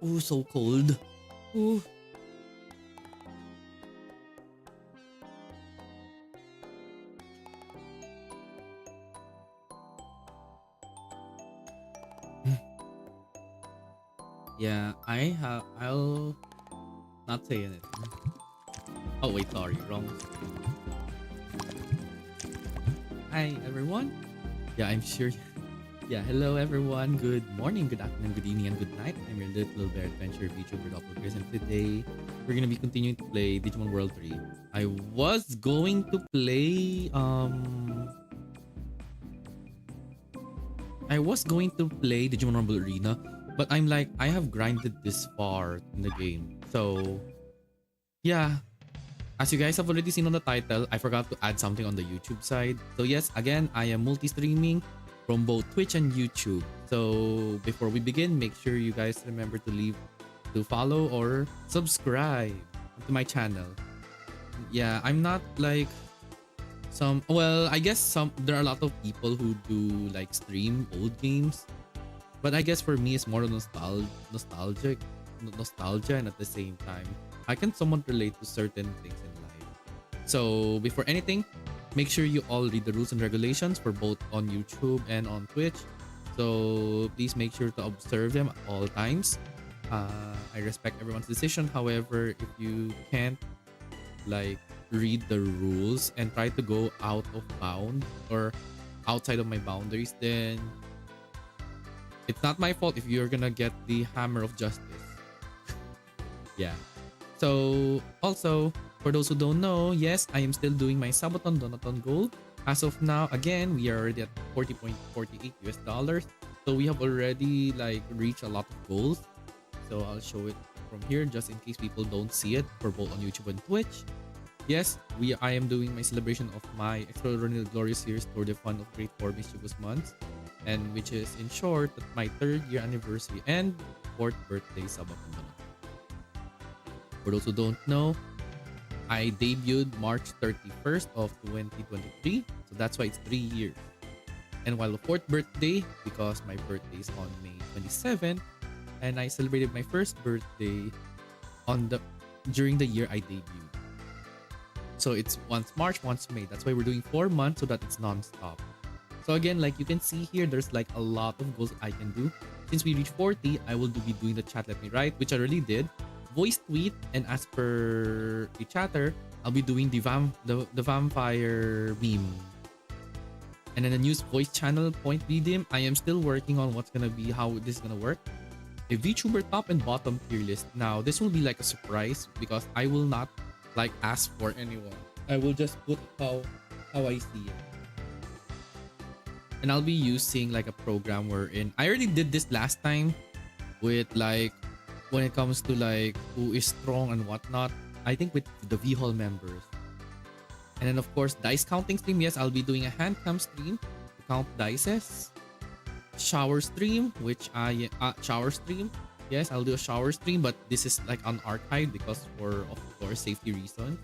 Oh, so cold. Oh. Yeah, I'll not say anything. Oh wait, sorry, wrong screen. Hi everyone. Yeah, I'm sure. Yeah, hello everyone. Good morning, good afternoon, good evening, and good night. I'm your little bear adventure VTuber Doppel Griz, and today we're gonna be continuing to play Digimon World 3. I was going to play Digimon Rumble Arena, but I'm like, I have grinded this far in the game. So yeah, as you guys have already seen on the title, I forgot to add something on the YouTube side. So yes, again, I am multi-streaming from both Twitch and YouTube. So before we begin, make sure you guys remember to follow or subscribe to my channel. Yeah, I'm not like I guess there are a lot of people who do like stream old games, but I guess for me it's more nostalgia, and at the same time I can somewhat relate to certain things in life. So before anything, make sure you all read the rules and regulations for both on YouTube and on Twitch. So please make sure to observe them at all times. I respect everyone's decision. However, if you can't like read the rules and try to go out of bound or outside of my boundaries, then it's not my fault if you're gonna get the hammer of justice. Yeah. So also, for those who don't know, yes, I am still doing my Sabaton Donaton Gold. As of now, again, we are already at 40.48 US dollars. So we have already like reached a lot of goals. So I'll show it from here just in case people don't see it for both on YouTube and Twitch. Yes, I am doing my celebration of my extraordinary glorious years toward the fun of great 4 mischievous months, and which is in short my 3rd year anniversary and 4th birthday Sabaton Donaton. For those who don't know, I debuted March 31st of 2023. So that's why it's 3 years. And while the 4th birthday, because my birthday is on May 27th, and I celebrated my first birthday during the year I debuted. So it's once March, once May. That's why we're doing 4 months so that it's non-stop. So again, like you can see here, there's like a lot of goals I can do. Since we reach 40, I will be doing the chat let me write, which I already did. Voice tweet, and as per the chatter, I'll be doing the vampire meme. And then the news voice channel point redeem. I am still working on how this is gonna work. A VTuber top and bottom tier list. Now this will be like a surprise because I will not like ask for anyone. I will just put how I see it. And I'll be using like a program wherein I already did this last time with like when it comes to like who is strong and whatnot. I think with the V-Hall members. And then of course dice counting stream. Yes, I'll be doing a hand cam stream to count dices. Shower stream, which shower stream. Yes, I'll do a shower stream, but this is like unarchived because for of course safety reasons.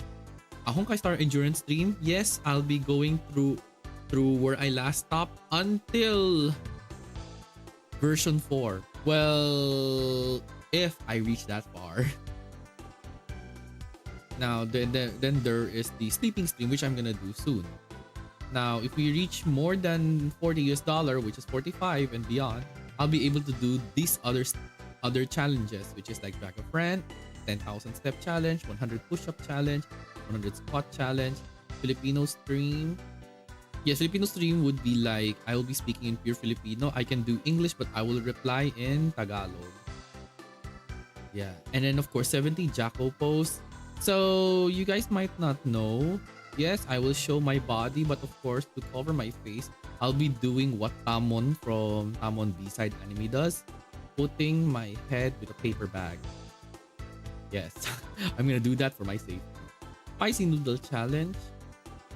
A Honkai Star endurance stream. Yes, I'll be going through where I last stopped until version 4. Well, if I reach that far. Now then there is the sleeping stream, which I'm gonna do soon. Now if we reach more than 40 US dollar, which is 45 and beyond, I'll be able to do these other challenges, which is like drag a friend, 10,000 step challenge, 100 push-up challenge, 100 squat challenge, Filipino stream. Yes, Filipino stream would be like I will be speaking in pure Filipino. I can do English, but I will reply in Tagalog. Yeah, and then of course 70 Jacko pose. So you guys might not know. Yes, I will show my body, but of course to cover my face, I'll be doing what Tamon from Tamon B-side anime does, putting my head with a paper bag. Yes, I'm gonna do that for my safety. Spicy noodle challenge.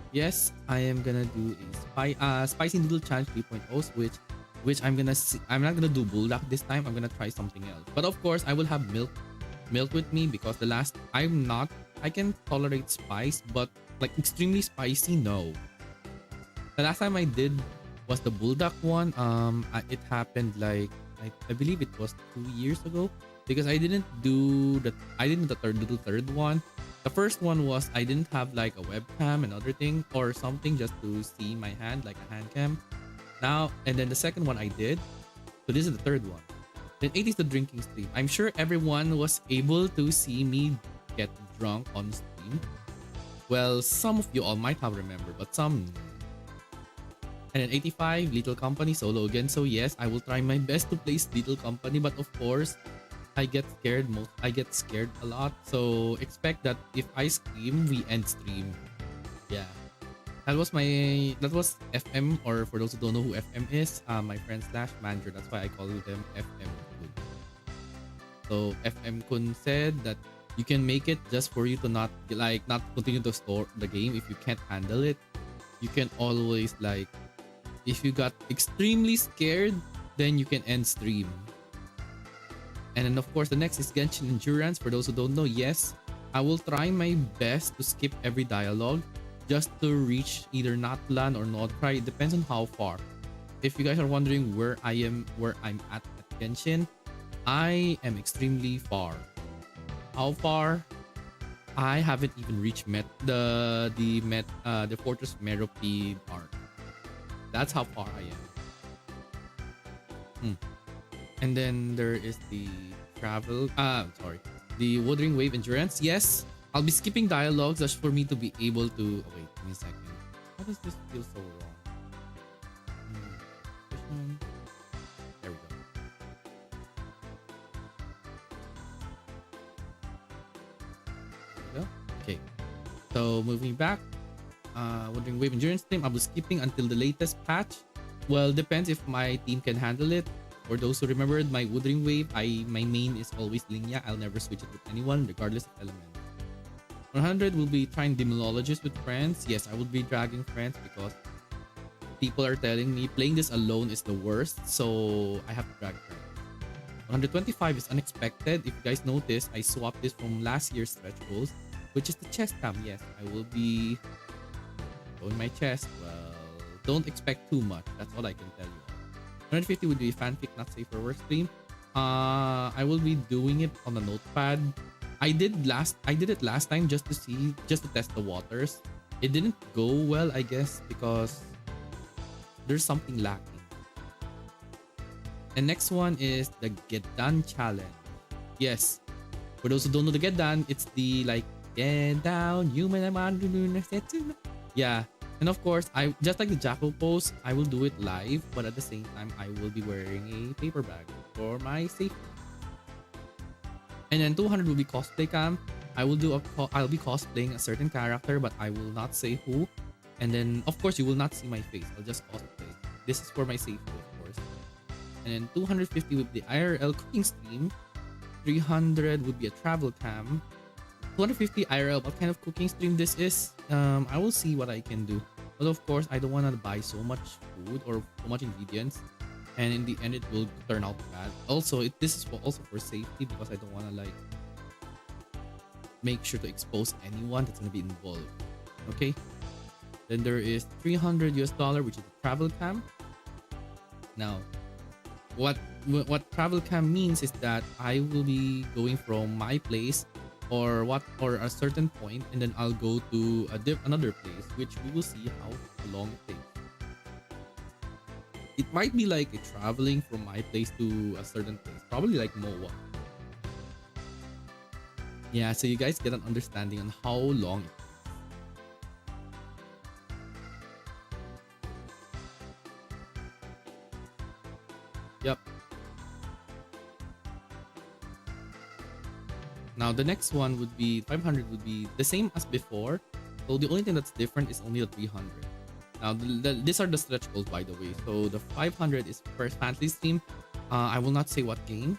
Yes, I am gonna do a spicy noodle challenge 3.0, which I'm not gonna do bulldog this time. I'm gonna try something else. But of course, I will have milk with me because I can tolerate spice, but like extremely spicy, no. The last time I did was the bulldog one. It happened like I believe it was 2 years ago. because I didn't do the third one. The first one was I didn't have like a webcam and other thing or something just to see my hand like a hand cam. Now and then the second one I did. So this is the third one. Then 8 is the drinking stream. I'm sure everyone was able to see me get drunk on stream. Well, some of you all might have remembered, but some. And then 85, Little Company solo again. So yes, I will try my best to place Little Company, but of course, I get scared a lot. So expect that if I scream, we end stream. Yeah. That was FM, or for those who don't know who FM is, my friend slash manager. That's why I call them FM Kun. So FM Kun said that you can make it just for you to not continue to store the game if you can't handle it. You can always if you got extremely scared, then you can end stream. And then of course the next is Genshin Endurance. For those who don't know, yes, I will try my best to skip every dialogue just to reach either Natlan or Nordcry. It depends on how far. If you guys are wondering where I'm at Genshin, I am extremely far. How far? I haven't even reached the Fortress Meropide arc. That's how far I am. And then there is the the Wuthering Wave Endurance. Yes, I'll be skipping dialogues just for me to be able to. Oh, wait, give me a second. How does this feel so wrong? There we go. Okay, so moving back, Wuthering Wave Endurance team, I'll be skipping until the latest patch. Well, depends if my team can handle it. For those who remembered my Wuthering Wave, my main is always Linya. I'll never switch it with anyone, regardless of element. 100 will be trying Demonologist with friends. Yes, I will be dragging friends because people are telling me playing this alone is the worst, so I have to drag friends. 125 is unexpected. If you guys notice, I swapped this from last year's stretch goals, which is the chest cam. Yes, I will be showing my chest. Well, don't expect too much. That's all I can tell you. 150 would be fanfic, not safe for work stream. I will be doing it on a notepad. I did it last time just to test the waters. It didn't go well, I guess, because there's something lacking. And next one is the Get Done challenge. Yes, for those who don't know the Get Done, it's the get down, human. Yeah. And of course, I just like the Jackal pose, I will do it live, but at the same time, I will be wearing a paper bag for my safety. And then 200 will be cosplay cam. I'll be cosplaying a certain character, but I will not say who. And then of course, you will not see my face. I'll just cosplay. This is for my safety, of course. And then 250 will be the IRL cooking stream. 300 would be a travel cam. 250 IRL, what kind of cooking stream this is? I will see what I can do. But of course, I don't want to buy so much food or so much ingredients, and in the end, it will turn out bad. Also, this is also for safety because I don't want to make sure to expose anyone that's gonna be involved. Okay. Then there is $300 US, which is the travel cam. Now, what travel cam means is that I will be going from my place or a certain point, and then I'll go to another place, which we will see how long it takes. It might be like traveling from my place to a certain place, probably like MOA. Yeah, so you guys get an understanding on how long it takes. Yep. Now the next one would be 500 would be the same as before. So the only thing that's different is only the 300. Now these are the stretch goals, by the way. So the 500 is first fantasy stream. I will not say what game.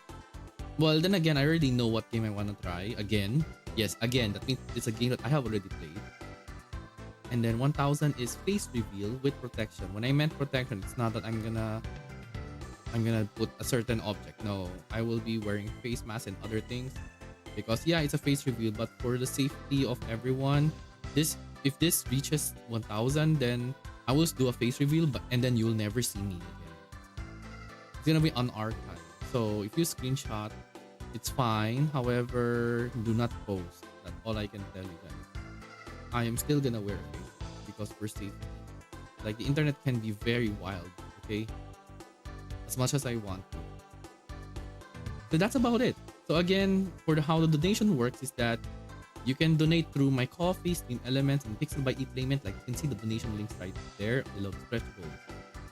Well, then again, I already know what game I want to try. Again, yes, again, that means it's a game that I have already played. And then 1000 is face reveal with protection. When I meant protection, it's not that I'm gonna put a certain object. No, I will be wearing face mask and other things. Because yeah, it's a face reveal, but for the safety of everyone, if this reaches 1000, then I will do a face reveal, and then you'll never see me again. It's gonna be unarchived. So if you screenshot It's fine. However, do not post. That's all I can tell you guys. I am still gonna wear a face because for safety. Like the internet can be very wild, okay? As much as I want to. So that's about it. So again, for how the donation works is that you can donate through my coffee, Steam Elements, and Pixel by ePlayment. Like you can see the donation links right there below the stretch goals.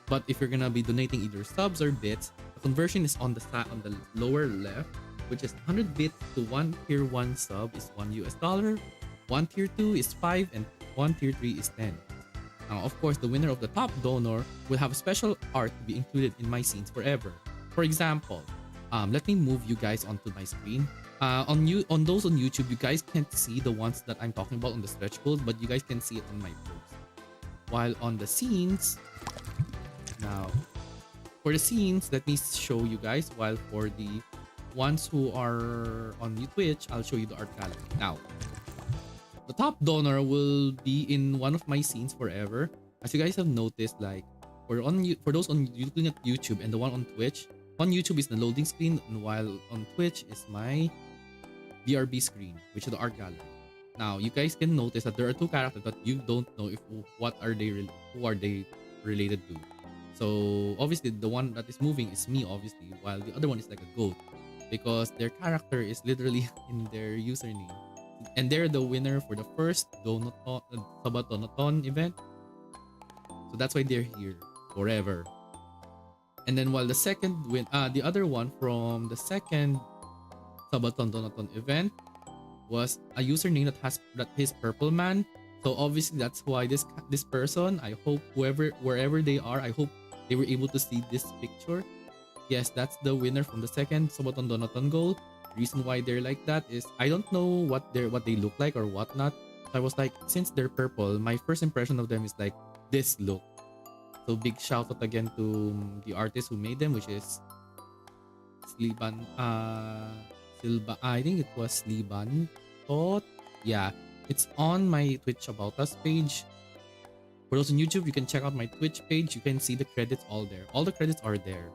But if you're gonna be donating either subs or bits, the conversion is on the lower left, which is 100 bits to one tier 1 sub is $1, one tier 2 is 5, and one tier 3 is 10. Now, of course, the winner of the top donor will have a special art to be included in my scenes forever. For example, let me move you guys onto my screen. On those on YouTube, you guys can't see the ones that I'm talking about on the stretch goals, but you guys can see it on my post. While on the scenes, now for the scenes, let me show you guys. While for the ones who are on Twitch, I'll show you the art gallery. Now, the top donor will be in one of my scenes forever. As you guys have noticed, like for those on looking at YouTube and the one on Twitch, on YouTube is the loading screen, and while on Twitch is my BRB screen, which is the art gallery. Now, you guys can notice that there are two characters that you don't know if who are they related to. So obviously the one that is moving is me, obviously, while the other one is like a goat because their character is literally in their username. And they're the winner for the first Sabatonaton event. So that's why they're here forever. And then while the the other one from the second Sabatonaton event was a username that is Purple Man. So obviously that's why this person, I hope wherever they are, I hope they were able to see this picture. Yes, that's the winner from the second Sabatonaton goal. Reason why they're like that is I don't know what they look like or whatnot. So I was like, since they're purple, my first impression of them is like this look. So big shout out again to the artist who made them, which is Sliban Silba. I think it was Sliban. Thought, yeah, it's on my Twitch About Us page. For those on YouTube, you can check out my Twitch page. You can see the credits all there. All the credits are there.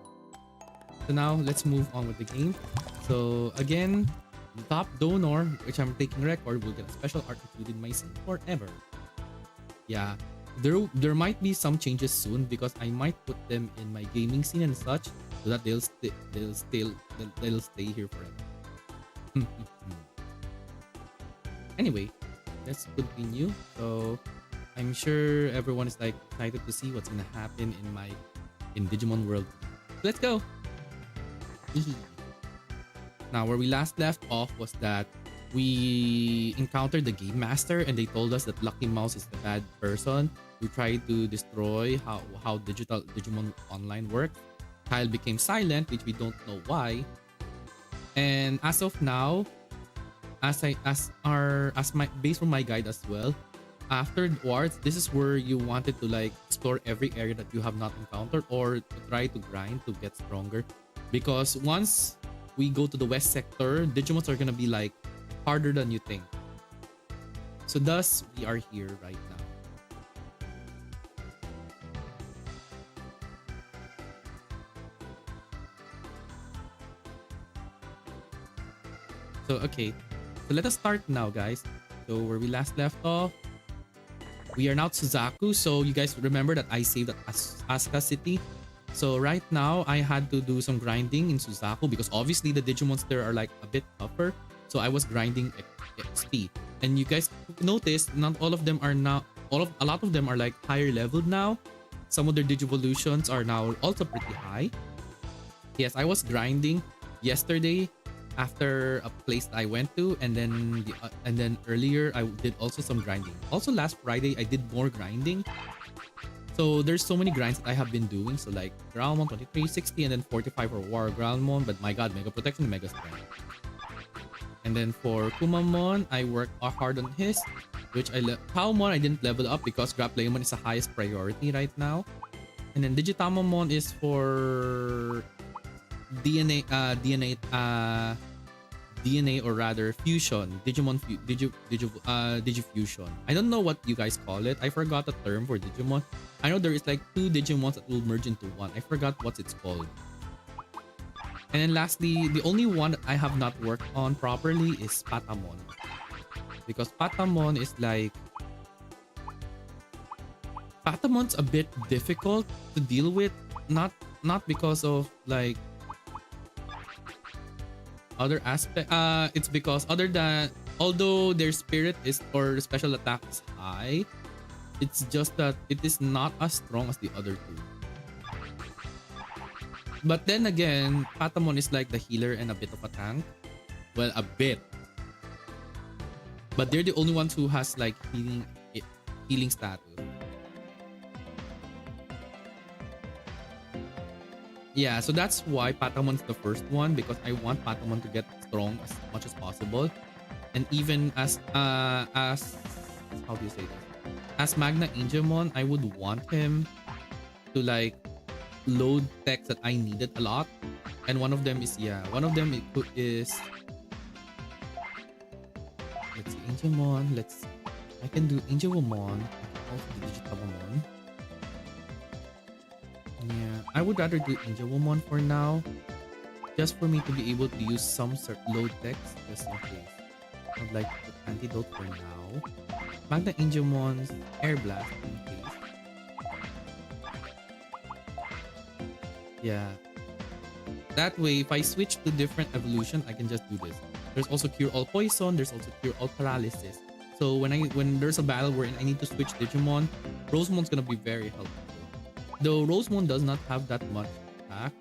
So now let's move on with the game. So again, the top donor, which I'm taking record, will get a special art included in my scene forever. Yeah, there might be some changes soon because I might put them in my gaming scene and such, so that they'll stay here forever. Anyway, let's continue. So I'm sure everyone is like excited to see what's gonna happen in Digimon World. Let's go. Now, where we last left off was that we encountered the game master and they told us that Lucky Mouse is the bad person who tried to destroy how digital Digimon online works. Kyle became silent, which we don't know why. And as of now, based on my guide as well, afterwards, this is where you wanted to like explore every area that you have not encountered or to try to grind to get stronger. Because once we go to the west sector, Digimons are gonna be like harder than you think. So thus, we are here right now. So okay, so let us start now, guys. So where we last left off, we are now at Suzaku. So you guys remember that I saved at Asuka City. So right now, I had to do some grinding in Suzaku because obviously the Digimons there are like a bit tougher. So I was grinding XP. And you guys noticed not all of them are now, a lot of them are like higher level now. Some of their Digivolutions are now also pretty high. Yes, I was grinding yesterday after a place that I went to, and then earlier I did also some grinding. Also last Friday I did more grinding. So there's so many grinds that I have been doing. So like Groundmon 23, 60, and then 45 for War Groundmon. But my god, Mega Protection and Mega Strength. And then for Kumamon, I worked hard on his, which Palmon I didn't level up because Grapleomon is the highest priority right now. And then Digitamamon is for DNA or rather fusion, Digifusion. I don't know what you guys call it. I forgot the term for Digimon. I know there is like two Digimons that will merge into one. I forgot what it's called. And then lastly, the only one that I have not worked on properly is Patamon. Because Patamon is like... Patamon's a bit difficult to deal with. Not because of like other aspect. It's because other than... Although their spirit is or special attack is high, it's just that it is not as strong as the other two. But then again, Patamon is like the healer and a bit of a tank. Well, a bit. But they're the only ones who has like healing status. Yeah, so that's why Patamon's the first one, because I want Patamon to get strong as much as possible. And even as how do you say this? As Magna Angemon, I would want him to like load techs that I needed a lot. And one of them is let's see, Angemon. I can do Angemon. I can also do Digitamon. Yeah, I would rather do Angemon for now, just for me to be able to use some sort load text just in case. I'd like to put Antidote for now. Magna Angemon's Air Blast in case. Yeah. That way, if I switch to different evolution, I can just do this. There's also Cure All Poison. There's also Cure All Paralysis. So when there's a battle where I need to switch Digimon, Rosemon's gonna be very helpful. Though Rosemon does not have that much attack,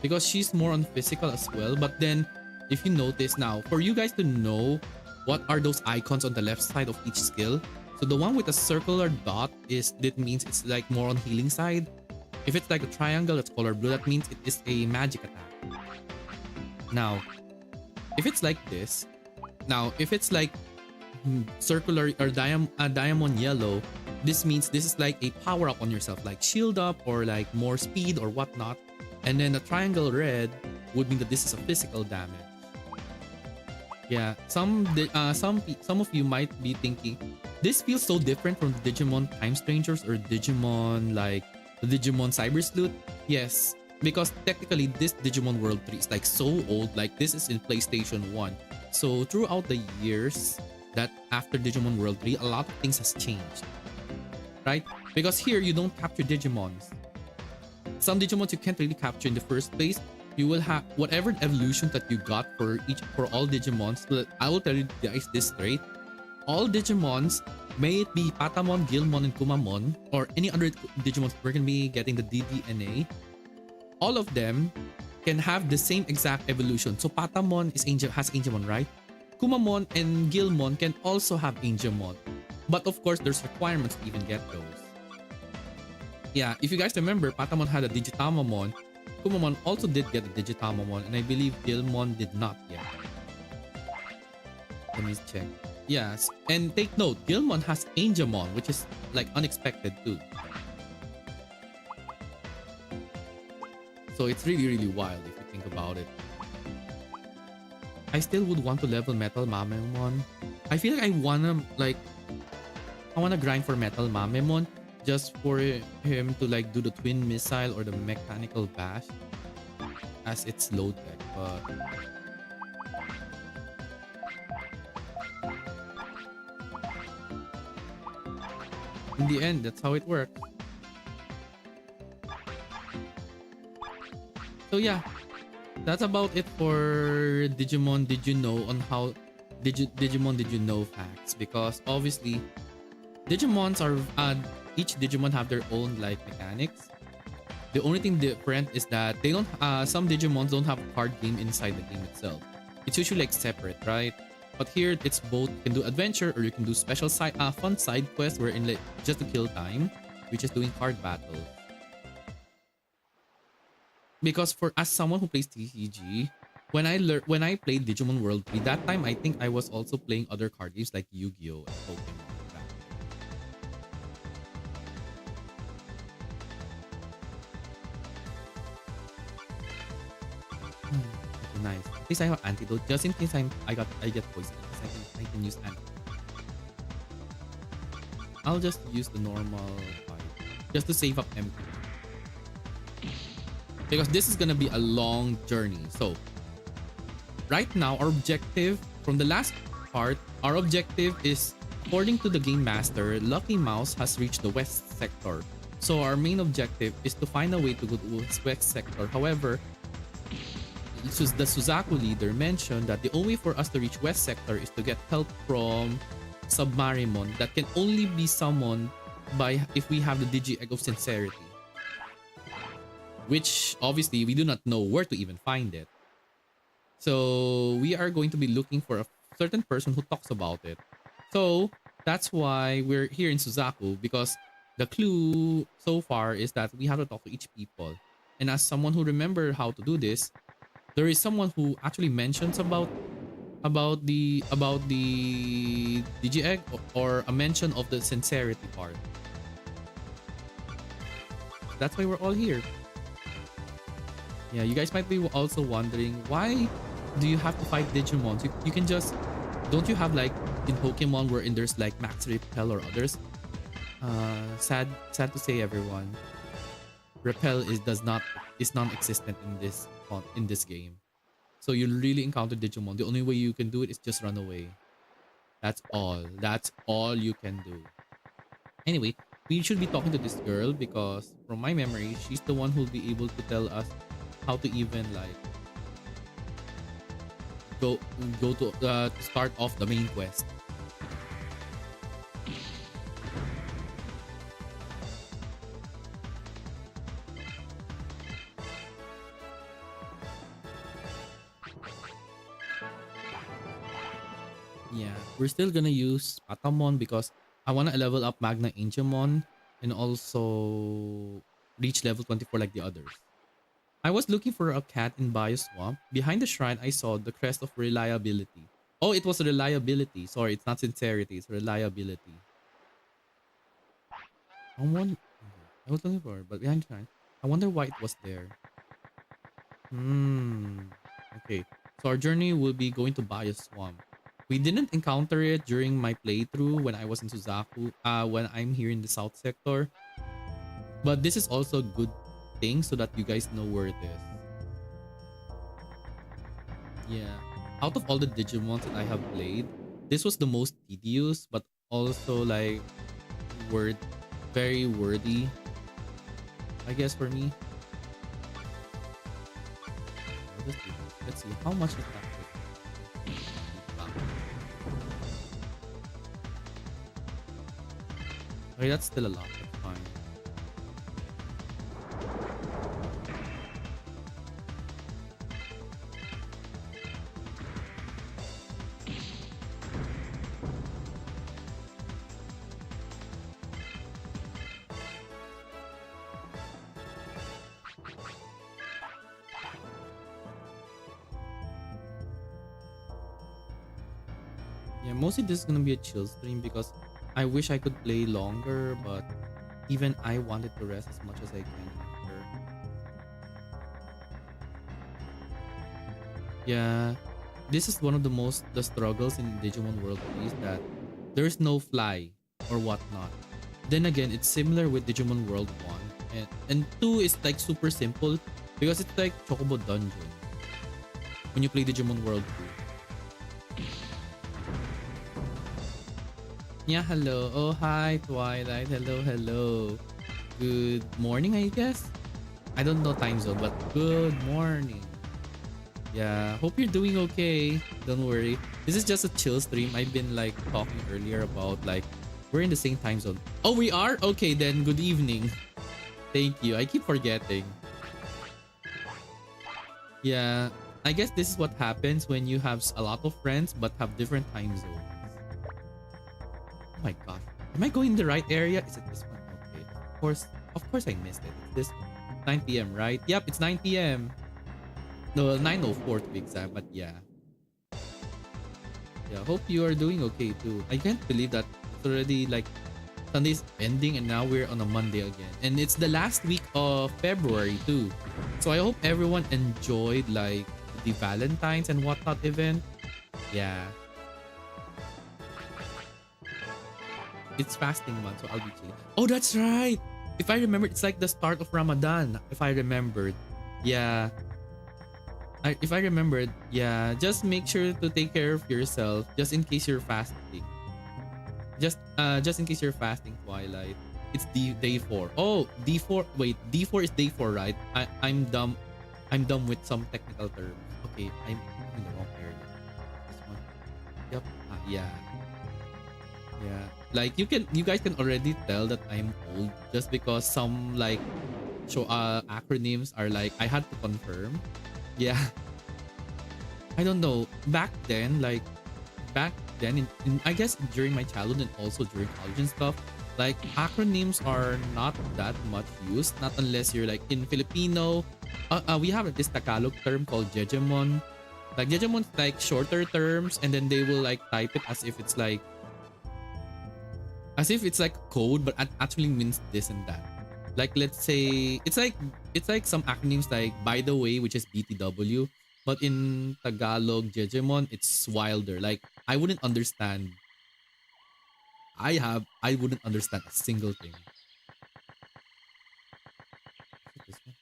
because she's more on physical as well. But then, if you notice now, for you guys to know what are those icons on the left side of each skill. So the one with a circular dot that means it's like more on healing side. If it's like a triangle that's color blue, that means it is a magic attack. Now, if it's like this, if it's like circular or diamond yellow, this means this is like a power up on yourself, like shield up or like more speed or whatnot. And then the triangle red would mean that this is a physical damage. Yeah, some of you might be thinking, this feels so different from the Digimon Time Strangers or Digimon like the Digimon Cyber Sleuth. Yes, because technically this Digimon World 3 is like so old, like this is in PlayStation 1. So throughout the years that after Digimon World 3, a lot of things has changed. Right? Because here you don't capture Digimons. Some Digimons you can't really capture in the first place. You will have whatever evolution that you got for all Digimons. I will tell you guys this straight. All Digimons, may it be Patamon, Guilmon, and Kumamon, or any other Digimons we're gonna be getting the DDNA, all of them can have the same exact evolution. So Patamon has Angemon, right? Kumamon and Guilmon can also have Angemon. But of course, there's requirements to even get those. Yeah, if you guys remember, Patamon had a Digitamamon. Kumamon also did get a Digitamamon, and I believe Guilmon did not yet. Let me check. Yes, and take note, Guilmon has Angemon, which is like unexpected too. So it's really, really wild if you think about it. I still would want to level Metal Mamemon. I feel like I wanna grind for Metal Mamemon just for him to like do the twin missile or the mechanical bash as its low tech, but in the end, that's how it works. So yeah, that's about it for Digimon Did You Know on how Digimon Did You Know facts, because obviously Digimons are each Digimon have their own like mechanics. The only thing different is that they don't some Digimons don't have a card game inside the game itself. It's usually like separate, right? But here it's both. You can do adventure or you can do special fun side quests wherein like just to kill time, which is doing card battle. Because as someone who plays TCG, when I played Digimon World 3, that time I think I was also playing other card games like Yu-Gi-Oh! And Pokemon. Nice. At least I have antidote just in case I get poisoned. I can use antidote. I'll just use the normal fight just to save up MP. because this is gonna be a long journey. So right now, our objective from the last part, our objective is, according to the game master, Lucky Mouse has reached the west sector. So our main objective is to find a way to go to the west sector. However, the Suzaku leader mentioned that the only way for us to reach west sector is to get help from Submarimon that can only be summoned by if we have the Digi Egg of Sincerity, which obviously we do not know where to even find it. So we are going to be looking for a certain person who talks about it. So that's why we're here in Suzaku, because the clue so far is that we have to talk to each people. And as someone who remember how to do this, there is someone who actually mentions about the Digi Egg, or a mention of the sincerity part. That's why we're all here. Yeah, you guys might be also wondering, why do you have to fight Digimon? You can just, don't you have like in Pokemon where there's like Max Repel or others? Sad to say, everyone. Repel is non-existent in this game. So you really encounter Digimon. The only way you can do it is just run away. That's all. That's all you can do. Anyway, we should be talking to this girl because from my memory, she's the one who'll be able to tell us how to even like go to start off the main quest. Yeah, we're still gonna use Patamon because I wanna level up Magna Angemon and also reach level 24 like the others. I was looking for a cat in Bio Swamp. Behind the shrine, I saw the crest of reliability. Oh, it was reliability. Sorry, it's not sincerity. It's reliability. I was looking for it, but behind the shrine, I wonder why it was there. Okay. So our journey will be going to Bio Swamp. We didn't encounter it during my playthrough when I was in Suzaku, when I'm here in the south sector. But this is also a good thing so that you guys know where it is. Yeah. Out of all the Digimons that I have played, this was the most tedious, but also like very worthy, I guess, for me. Let's see. How much is that? Okay, that's still a lot. That's fine. Yeah, mostly this is gonna be a chill stream because I wish I could play longer, but even I wanted to rest as much as I can after. Yeah, this is one of the struggles in Digimon World 3 is that there's no fly or whatnot. Then again, it's similar with Digimon World 1 and 2 is like super simple because it's like Chocobo Dungeon when you play Digimon World 2. Yeah, hello. Oh, hi, Twilight. Hello. Good morning, I guess. I don't know time zone, but good morning. Yeah, hope you're doing okay. Don't worry. This is just a chill stream. I've been like talking earlier about like we're in the same time zone. Oh, we are? Okay, then good evening. Thank you. I keep forgetting. Yeah, I guess this is what happens when you have a lot of friends but have different time zones. Oh my gosh. Am I going in the right area? Is it this one? Okay. Of course I missed it. It's this one. 9 p.m., right? Yep, it's 9 p.m. No, 9:04 to be exact, but yeah. Yeah, hope you are doing okay too. I can't believe that it's already like Sunday's ending and now we're on a Monday again. And it's the last week of February too. So I hope everyone enjoyed like the Valentine's and whatnot event. Yeah. It's fasting month, so I'll be chilling. Oh, that's right. If I remember, it's like the start of Ramadan. If I remembered. Yeah, if I remembered, yeah, just make sure to take care of yourself just in case you're fasting. Just in case you're fasting, Twilight. It's day 4. Oh, D4. Wait, D4 is day 4, right? I'm dumb. I'm dumb with some technical terms. Okay, I'm in the wrong area. This one. Yep. Yeah. Yeah. Like you guys can already tell that I'm old just because some like show acronyms are like I had to confirm. Yeah. I don't know. Back then in I guess during my childhood and also during college and stuff, like acronyms are not that much used, not unless you're like in Filipino. We have this Tagalog term called Jejemon. Like Jejemon's like shorter terms, and then they will like type it as if it's like code, but actually means this and that. Like let's say it's like some acronyms like by the way, which is BTW, but in Tagalog Jejemon, it's wilder. Like I wouldn't understand. I wouldn't understand a single thing. Is it this one?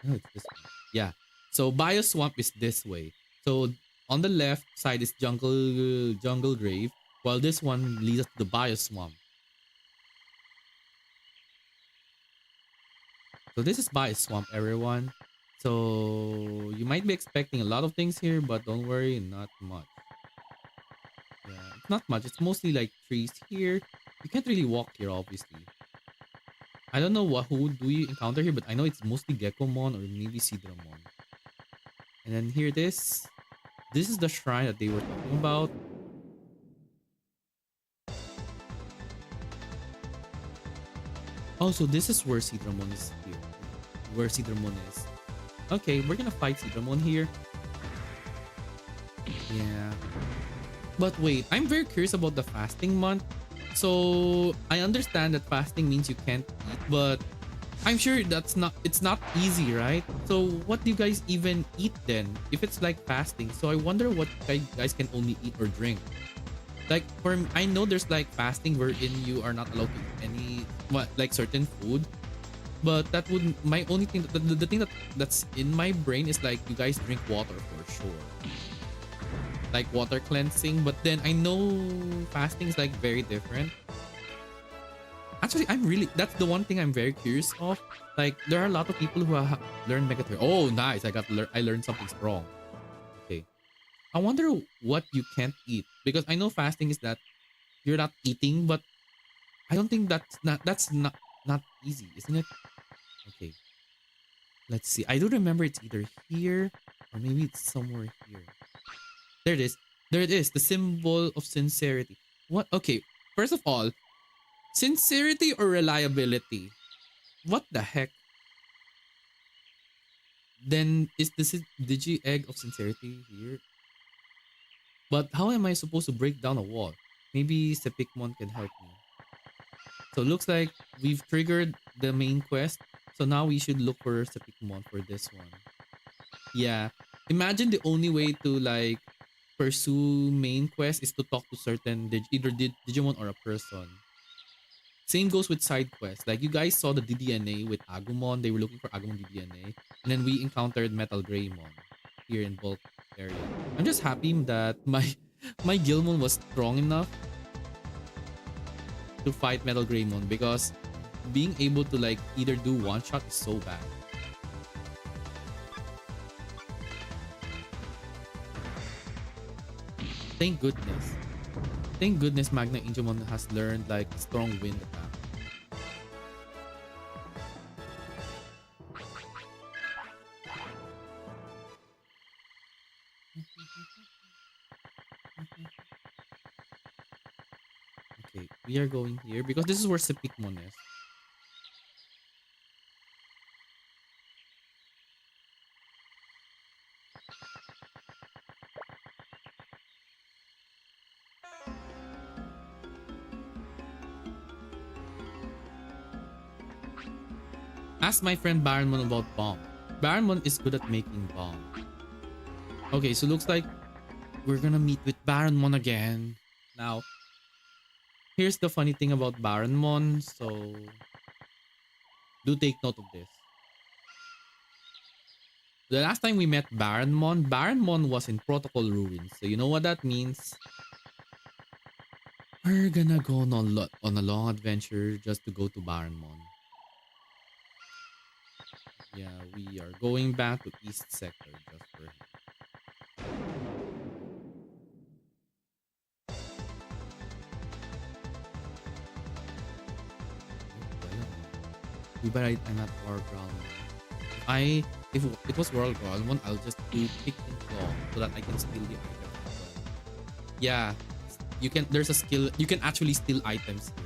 No, it's this one. Yeah. So Bioswamp is this way. So on the left side is jungle grave, while this one leads us to the Bioswamp. So this is Bioswamp, everyone. So you might be expecting a lot of things here, but don't worry, not much. Yeah, it's not much. It's mostly like trees here. You can't really walk here, obviously. I don't know who do you encounter here, but I know it's mostly Gekomon or maybe Sidramon. And then here it is. This is the shrine that they were talking about. Oh, so this is where Sidramon is here. Where Sidramon is. Okay, we're gonna fight Sidramon here. Yeah. But wait, I'm very curious about the fasting month. So I understand that fasting means you can't eat, but I'm sure it's not easy, right? So what do you guys even eat then? If it's like fasting, so I wonder what guys can only eat or drink. Like I know there's like fasting wherein you are not allowed to eat any what like certain food, but that would my only thing the thing that's in my brain is like you guys drink water for sure, like water cleansing. But then I know fasting is like very different. Actually, I'm really that's the one thing I'm very curious of. Like there are a lot of people who have learned Megatherium. Oh, nice! I learned something strong. Okay, I wonder what you can't eat because I know fasting is that you're not eating, but I don't think that's not easy, isn't it? Okay, let's see. I do remember it's either here or maybe it's somewhere here. There it is. There it is. The symbol of sincerity. What? Okay. First of all, sincerity or reliability? What the heck? Then is this Digi egg of sincerity here? But how am I supposed to break down a wall? Maybe Sepikmon can help me. So looks like we've triggered the main quest. So now we should look for Sepikmon for this one. Yeah. Imagine the only way to like pursue main quest is to talk to certain either Digimon or a person. Same goes with side quests. Like you guys saw the DDNA with Agumon. They were looking for Agumon DDNA. And then we encountered Metal Greymon here in Bulk area. I'm just happy that my my Gilmon was strong enough to fight Metal Greymon because being able to like either do one shot is so bad. Thank goodness. Thank goodness Magna Injumon has learned like strong wind attack. Okay, we are going here because this is where Sepikmon is. Ask my friend Baronmon about bomb. Baronmon is good at making bomb. Okay, so looks like we're gonna meet with Baronmon again. Now, here's the funny thing about Baronmon. So, do take note of this. The last time we met Baronmon was in Protocol Ruins. So you know what that means? We're gonna go on a long adventure just to go to Baronmon. Yeah, we are going back to East Sector just for him. Too bad I'm not War Ground. If it was World Ground 1, I'll just do pick and claw so that I can steal the item. Yeah, you can. There's a skill. You can actually steal items here.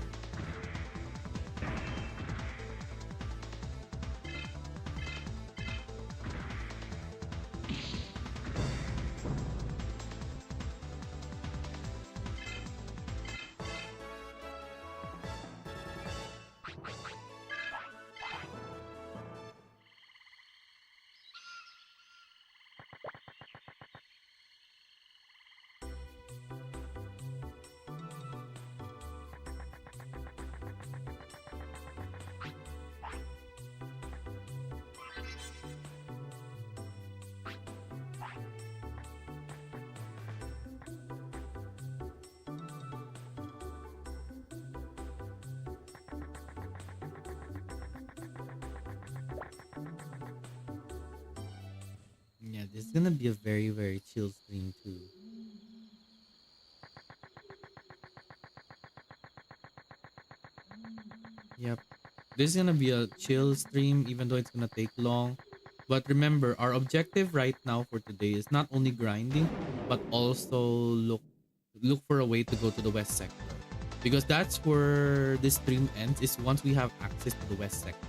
Yeah, this is gonna be a very, very chill stream too. Yep. This is gonna be a chill stream even though it's gonna take long. But remember, our objective right now for today is not only grinding, but also look for a way to go to the west sector. Because that's where this stream ends, is once we have access to the west sector.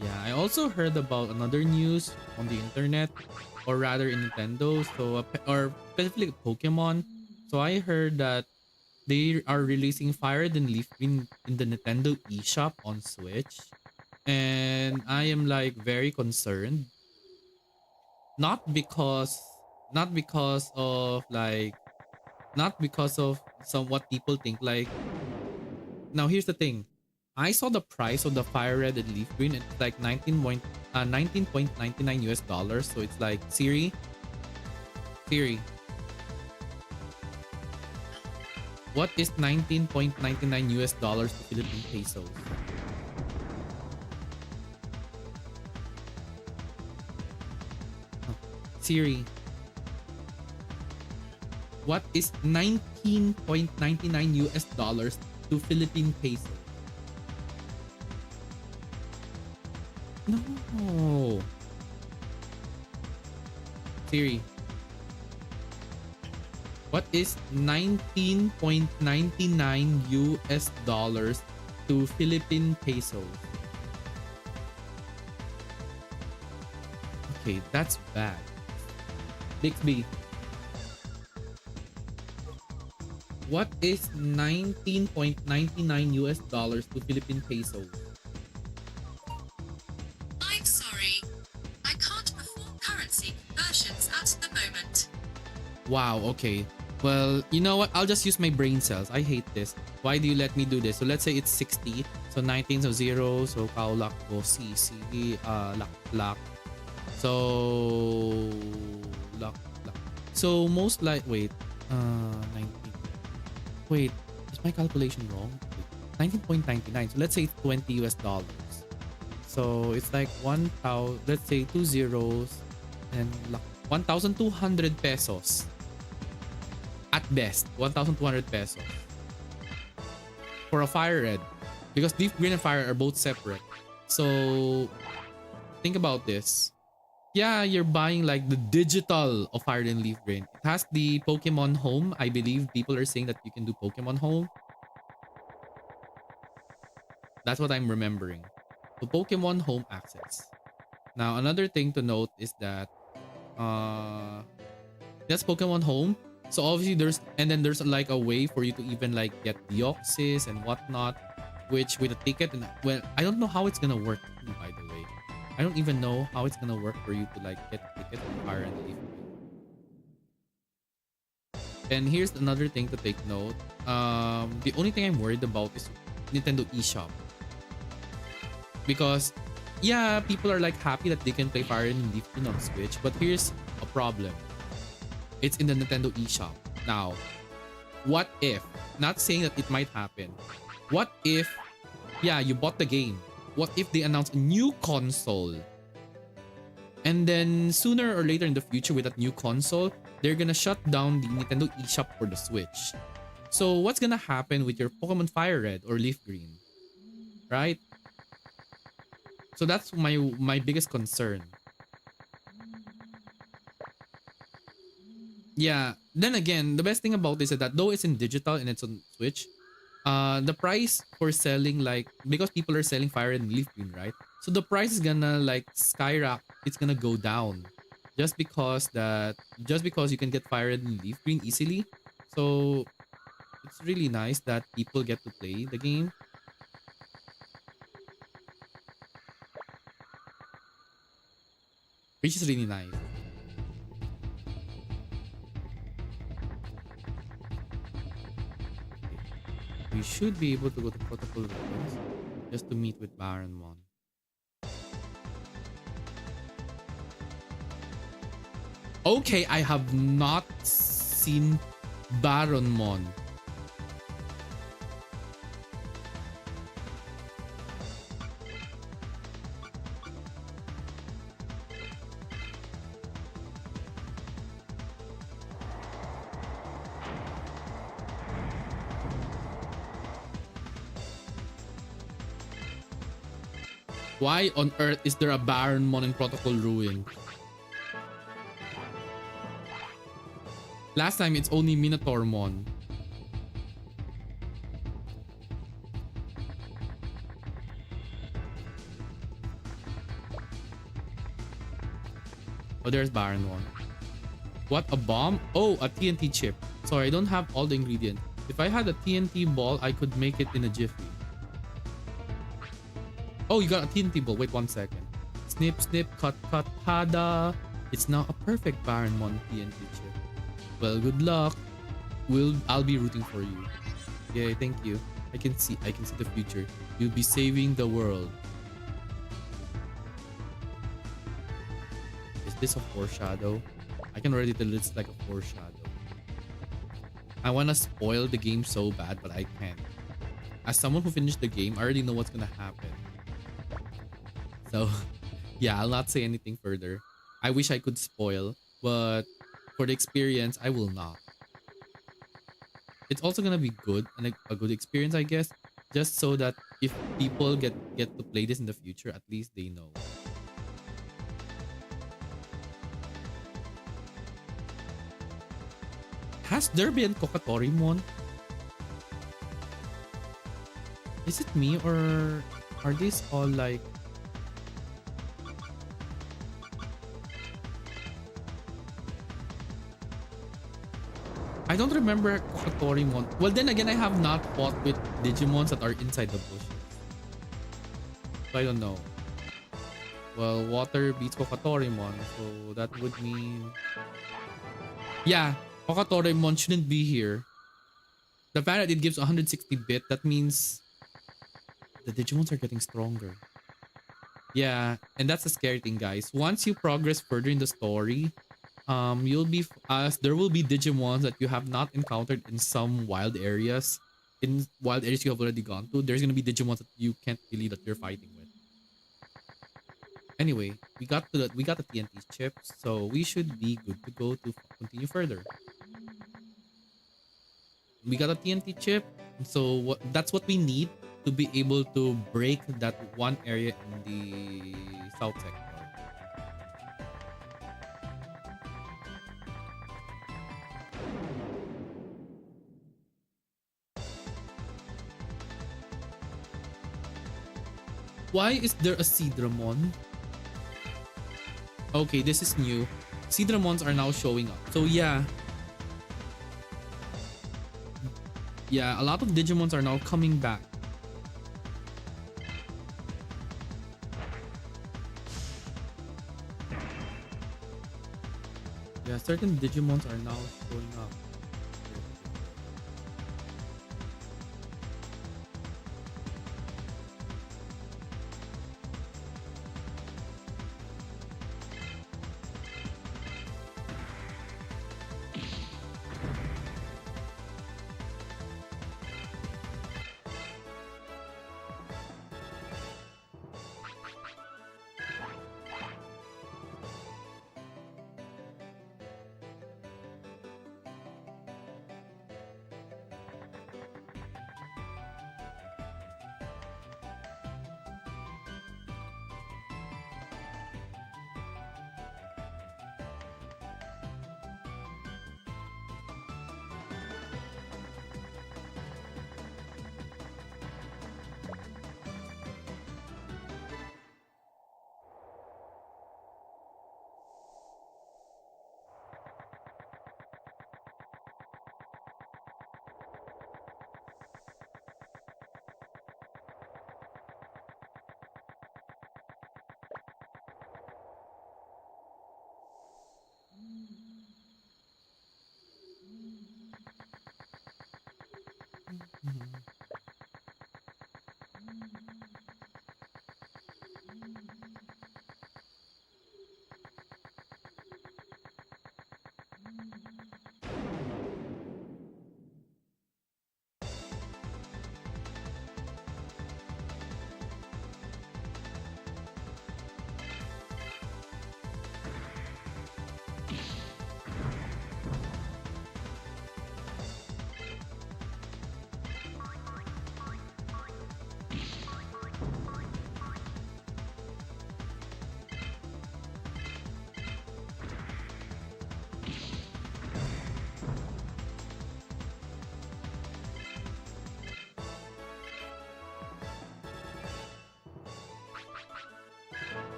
Yeah, I also heard about another news on the internet, or rather in Nintendo, or specifically Pokemon. So I heard that they are releasing Fire Red and Leaf Green in the Nintendo eShop on Switch. And I am like very concerned. Not because not because of like not because of some what people think. Like, now here's the thing. I saw the price of the Fire Red and Leaf Green. It's like 19.99 US dollars. So it's like, Siri, what is 19.99 US dollars to Philippine pesos? Siri, what is 19.99 US dollars to Philippine pesos? No. Siri, what is 19.99 US dollars to Philippine pesos? Okay, that's bad. Bixby, what is 19.99 US dollars to Philippine pesos? I'm sorry. I can't perform currency conversions at the moment. Wow, okay. Well, you know what? I'll just use my brain cells. I hate this. Why do you let me do this? So let's say it's 60. So 19, so 0. So kaulak ko CC. Lak. So lak. So most like, wait. 19. Wait, is my calculation wrong? 19.99. So let's say it's 20 US dollars. So it's like 1,000. Let's say 2 zeros and 1,200 pesos. At best, 1,200 pesos for a Fire Red, because Leaf Green and Fire are both separate. So think about this. Yeah, you're buying like the digital of Fire and Leaf Green. It has the Pokemon Home. I believe people are saying that you can do Pokemon Home. That's what I'm remembering. So Pokemon Home access. Now another thing to note is that that's Pokemon Home. So obviously there's like a way for you to even like get Deoxys and whatnot, which with a ticket, and well, I don't know how it's gonna work too, by the way. I don't even know how it's gonna work for you to like get tickets from Fire and Leaf. And here's another thing to take note. The only thing I'm worried about is Nintendo eShop. Because yeah, people are like happy that they can play Fire and Leaf Green on Switch, but here's a problem. It's in the Nintendo eShop. Now, what if, not saying that it might happen, what if, yeah, you bought the game. What if they announce a new console? And then sooner or later in the future with that new console, they're gonna shut down the Nintendo eShop for the Switch. So what's gonna happen with your Pokemon Fire Red or Leaf Green? Right? So that's my biggest concern. Yeah. Then again, the best thing about this is that though it's in digital and it's on Switch, the price for selling, like, because people are selling Fire and Leaf Green, right? So the price is gonna like skyrocket. It's gonna go down just because you can get Fire and Leaf Green easily. So it's really nice that people get to play the game, which is really nice. We should be able to go to Protocol Ruins just to meet with Baronmon. Okay, I have not seen Baronmon. Why on earth is there a Baronmon in Protocol Ruin? Last time it's only Minotaurmon. Oh, there's Baronmon. What, a bomb? Oh, a TNT chip. Sorry, I don't have all the ingredients. If I had a TNT ball, I could make it in a jiffy. Oh, you got a TNT ball. Wait 1 second. Snip, snip, cut, cut, pada. It's now a perfect Baronmon TNT chip. Well, good luck. I'll be rooting for you. Yay, thank you. I can see the future. You'll be saving the world. Is this a foreshadow? I can already tell it's like a foreshadow. I wanna spoil the game so bad, but I can't. As someone who finished the game, I already know what's gonna happen. So, yeah, I'll not say anything further. I wish I could spoil, but for the experience, I will not. It's also gonna be good and a good experience, I guess, just so that if people get to play this in the future, at least they know. Has there been Kokatorimon? Is it me or are these all like... I don't remember Kokatorimon. Well, then again, I have not fought with Digimons that are inside the bushes. So I don't know. Well, water beats Kokatorimon, so that would mean... Yeah, Kokatorimon shouldn't be here. The fact that it gives 160 bit, that means the Digimons are getting stronger. Yeah, and that's the scary thing, guys. Once you progress further in the story, there will be Digimons that you have not encountered in some wild areas. In wild areas you have already gone to, there's gonna be Digimons that you can't believe that you're fighting with. Anyway, we got the TNT chips, so we should be good to go to continue further. We got a TNT chip, so that's what we need to be able to break that one area in the south sector. Why is there a Seedramon? Okay, this is new. Seedramons are now showing up. So yeah. Yeah, a lot of Digimons are now coming back. Yeah, certain Digimons are now showing up. Mhm.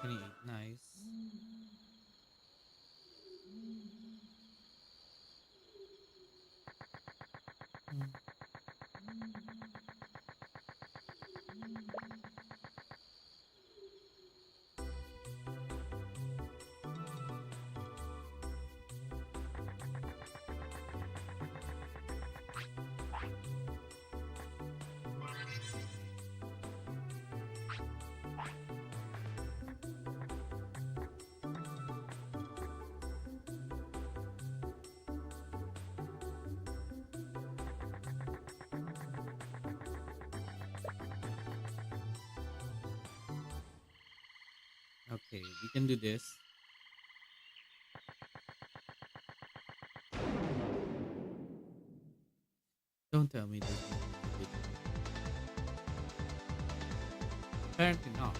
28, nice. Mm. Okay, we can do this. Don't tell me there's no Digimon. Apparently not.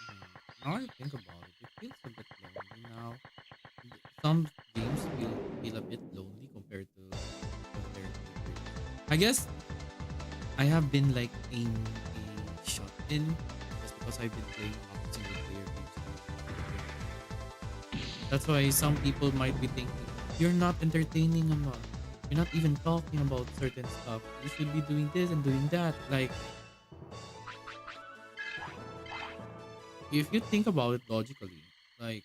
Yeah. Now I think about it, it feels a bit lonely now. Some games feel a bit lonely compared to previous. I guess I have been like in a shut in just because I've been playing a lot of single player games now. That's why some people might be thinking, you're not entertaining enough. You're not even talking about certain stuff. You should be doing this and doing that. Like, if you think about it logically, like,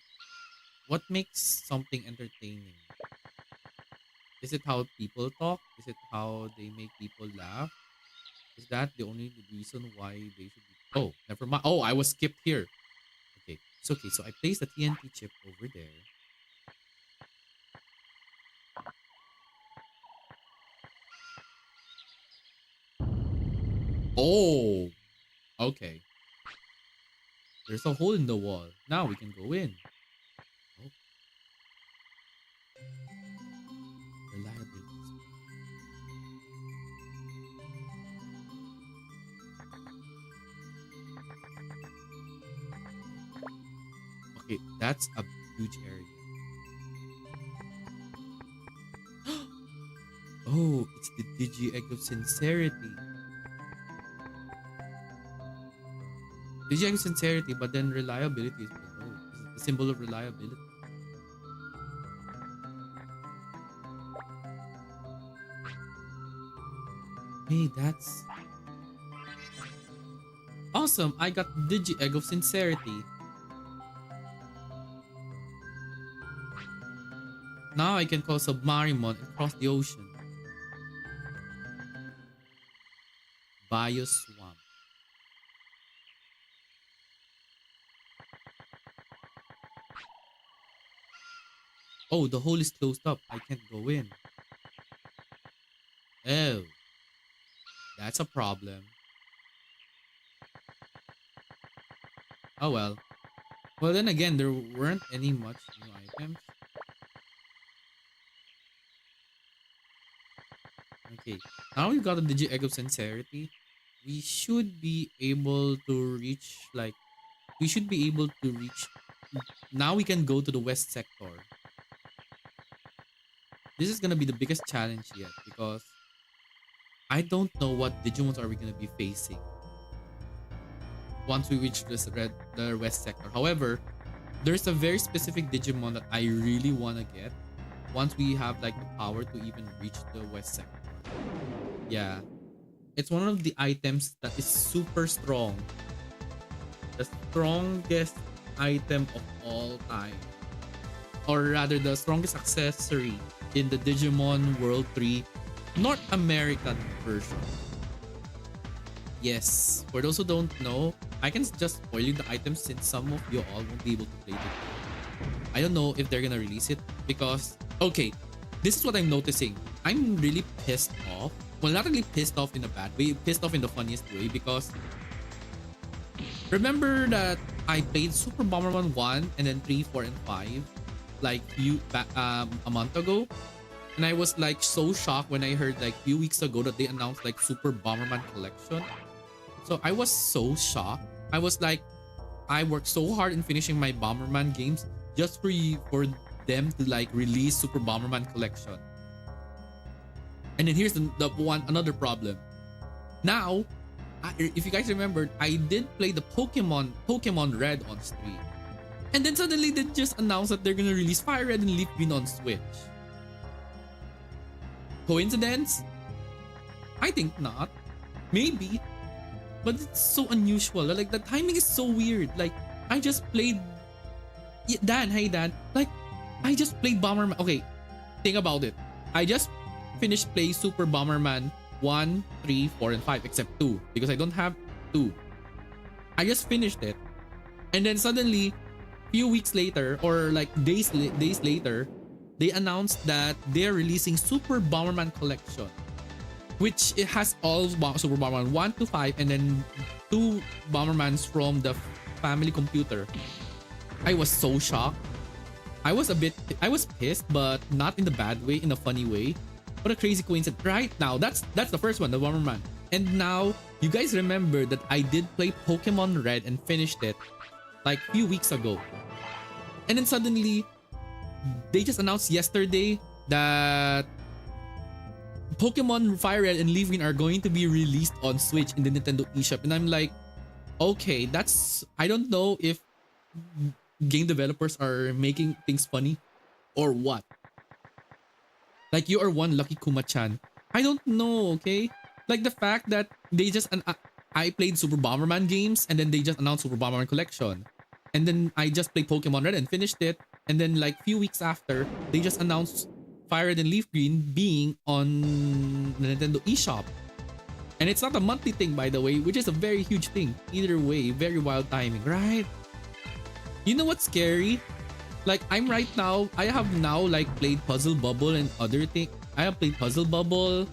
what makes something entertaining? Is it how people talk? Is it how they make people laugh? Is that the only reason why they should be? Oh, never mind. Oh, I was skipped here. Okay, it's okay. So I placed the TNT chip over there. Oh, okay. There's a hole in the wall. Now we can go in. Oh, reliability is okay. That's a huge area. Oh, it's the Digi Egg of Sincerity. Digi Egg of Sincerity, but then reliability is below. This is the symbol of reliability. Hey, that's awesome. I got Digi Egg of Sincerity. Now I can call Submarimon and cross the ocean. Bios Swamp. Oh, the hole is closed up. I can't go in. Oh, that's a problem. Oh well. Well, then again, there weren't any much new items. Okay, now we've got a Digi Egg of Sincerity. we should be able to reach like we should be able to reach now we can go to the west sector. This is gonna be the biggest challenge yet because I don't know what Digimons are we gonna be facing once we reach the west sector. However, there's a very specific Digimon that I really wanna get once we have like the power to even reach the west sector. Yeah. It's one of the items that is super strong. The strongest item of all time. Or rather the strongest accessory in the Digimon World 3 North American version. Yes, for those who don't know, I can just spoil you the items since some of you all won't be able to play the game. I don't know if they're gonna release it because, okay, this is what I'm noticing. I'm really pissed off. Well, not really pissed off in a bad way, pissed off in the funniest way because remember that I played Super Bomberman 1 and then 3, 4, and 5 like a month ago. And I was like so shocked when I heard like few weeks ago that they announced like Super Bomberman Collection. So I was so shocked. I was like, I worked so hard in finishing my Bomberman games just for them to like release Super Bomberman Collection. And then here's another problem. Now, if you guys remember, I did play the Pokemon Red on stream. And then suddenly they just announced that they're gonna release Fire Red and Leaf Green on Switch. Coincidence? I think not. Maybe. But it's so unusual. Like the timing is so weird. Like I just played Dan, hey Dan. Like I just played Bomberman. Okay, think about it. I just finished playing Super Bomberman 1, 3, 4, and 5 except 2 because I don't have 2. I just finished it. And then suddenly few weeks later or like days later, they announced that they're releasing Super Bomberman Collection, which it has all Super Bomberman 1 to 5 and then 2 Bombermans from the family computer. I was so shocked. I was pissed, but not in the bad way, in a funny way. What a crazy coincidence. Right now, that's the first one, the Bomberman. And now, you guys remember that I did play Pokemon Red and finished it like a few weeks ago. And then suddenly, they just announced yesterday that Pokemon Fire Red and Leaf Green are going to be released on Switch in the Nintendo eShop. And I'm like, okay, I don't know if game developers are making things funny or what. Like you are one lucky Kuma-chan. I don't know, okay? Like the fact that they just I played Super Bomberman games and then they just announced Super Bomberman Collection. And then I just played Pokemon Red and finished it. And then like few weeks after, they just announced Fire Red and Leaf Green being on the Nintendo eShop. And it's not a monthly thing, by the way, which is a very huge thing. Either way, very wild timing, right? You know what's scary? Like I'm right now, I have now like played Puzzle Bubble and other things. I have played Puzzle Bubble,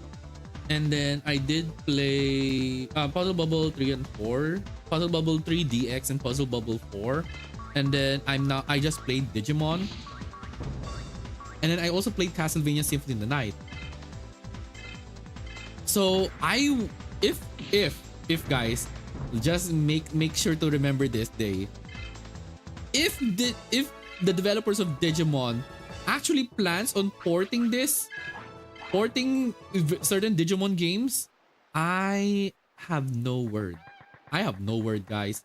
and then I did play Puzzle Bubble 3 and 4, Puzzle Bubble 3 DX and Puzzle Bubble 4, and then I just played Digimon, and then I also played Castlevania Symphony of the Night. So if guys, just make sure to remember this day. If the developers of Digimon actually plans on porting certain Digimon games, I have no word. Guys.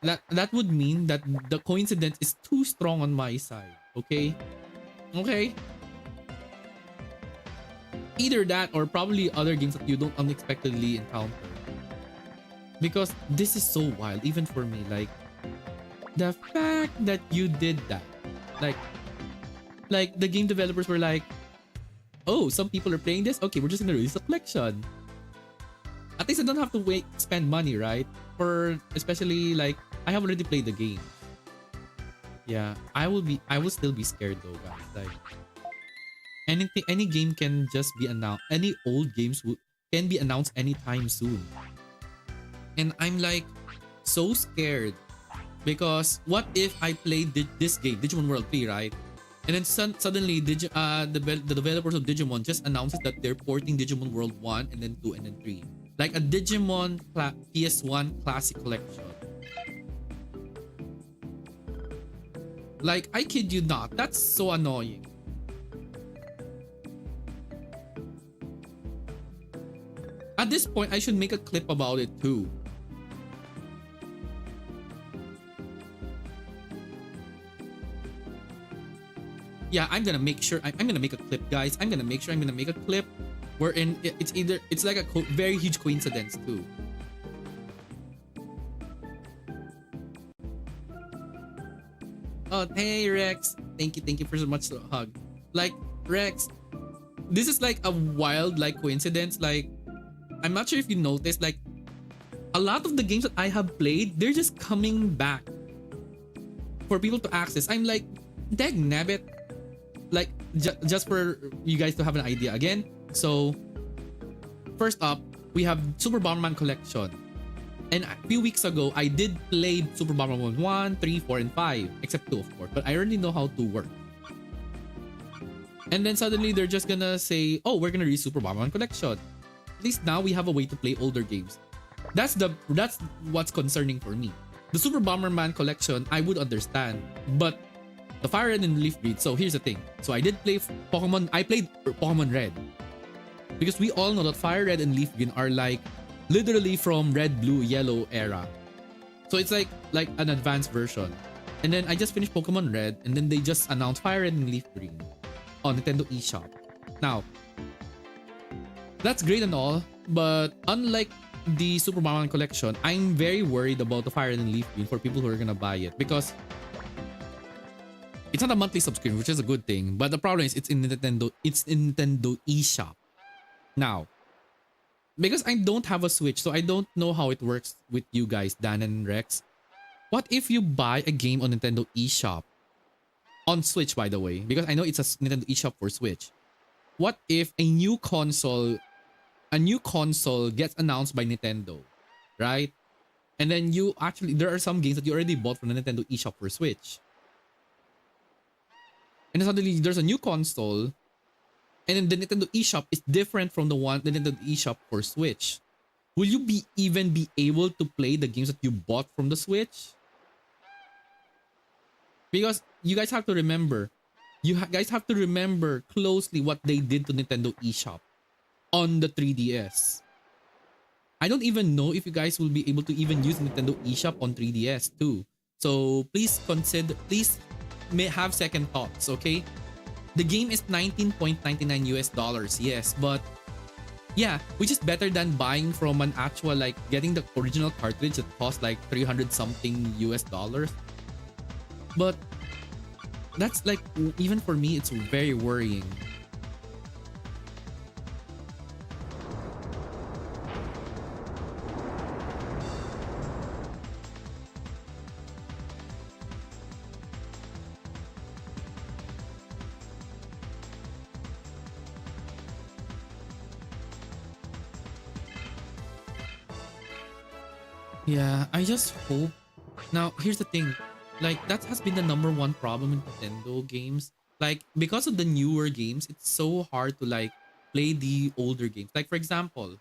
That would mean that the coincidence is too strong on my side. Okay? Either that or probably other games that you don't unexpectedly encounter. Because this is so wild, even for me. Like, the fact that you did that. Like the game developers were like, oh, some people are playing this? Okay, we're just gonna release a collection. At least I don't have to spend money, right? Especially like, I have already played the game. Yeah, I will still be scared though, guys. Like, any game can just be announced. Any old games can be announced anytime soon. And I'm like so scared because what if I played this game, Digimon World 3, right? And then suddenly the developers of Digimon just announces that they're porting Digimon World 1 and then 2 and then 3. Like a Digimon PS1 Classic Collection. Like, I kid you not, that's so annoying. At this point, I should make a clip about it too. Yeah, I'm gonna make sure, I'm gonna make a clip, guys. I'm gonna make sure I'm gonna make a clip wherein it's either, it's like a very huge coincidence too. Oh, hey Rex. Thank you for so much the hug. Like, Rex, this is like a wild like coincidence. Like, I'm not sure if you noticed, like a lot of the games that I have played, they're just coming back for people to access. I'm like, dag nabbit. Like, just for you guys to have an idea again. So, first up, we have Super Bomberman Collection. And a few weeks ago, I did play Super Bomberman 1, 3, 4, and 5. Except 2, of course. But I already know how to work. And then suddenly, they're just gonna say, oh, we're gonna release Super Bomberman Collection. At least now we have a way to play older games. That's what's concerning for me. The Super Bomberman Collection, I would understand. But the Fire Red and Leaf Green. So here's the thing. So I did play Pokemon. I played Pokemon Red. Because we all know that Fire Red and Leaf Green are like literally from Red, Blue, Yellow era. So it's like an advanced version. And then I just finished Pokemon Red, and then they just announced Fire Red and Leaf Green on Nintendo eShop. Now, that's great and all, but unlike the Super Mario Collection, I'm very worried about the Fire Red and Leaf Green for people who are gonna buy it, because it's not a monthly subscription, which is a good thing. But the problem is it's in Nintendo eShop. Now, because I don't have a Switch, so I don't know how it works with you guys, Dan and Rex. What if you buy a game on Nintendo eShop? On Switch, by the way, because I know it's a Nintendo eShop for Switch. What if a new console gets announced by Nintendo, right? And then there are some games that you already bought from the Nintendo eShop for Switch. And then suddenly there's a new console, and then the Nintendo eShop is different from the Nintendo eShop for Switch. Will you even be able to play the games that you bought from the Switch? Because you guys have to remember, guys have to remember closely what they did to Nintendo eShop on the 3DS. I don't even know if you guys will be able to even use Nintendo eShop on 3DS too. So please may have second thoughts, okay? The game is $19.99 US, yes, but yeah, which is better than buying from an actual, like getting the original cartridge that costs like 300 something US dollars. But that's like, even for me, it's very worrying. Yeah, I just hope. Now, here's the thing. Like, that has been the #1 problem in Nintendo games. Like, because of the newer games, it's so hard to like play the older games. Like, for example,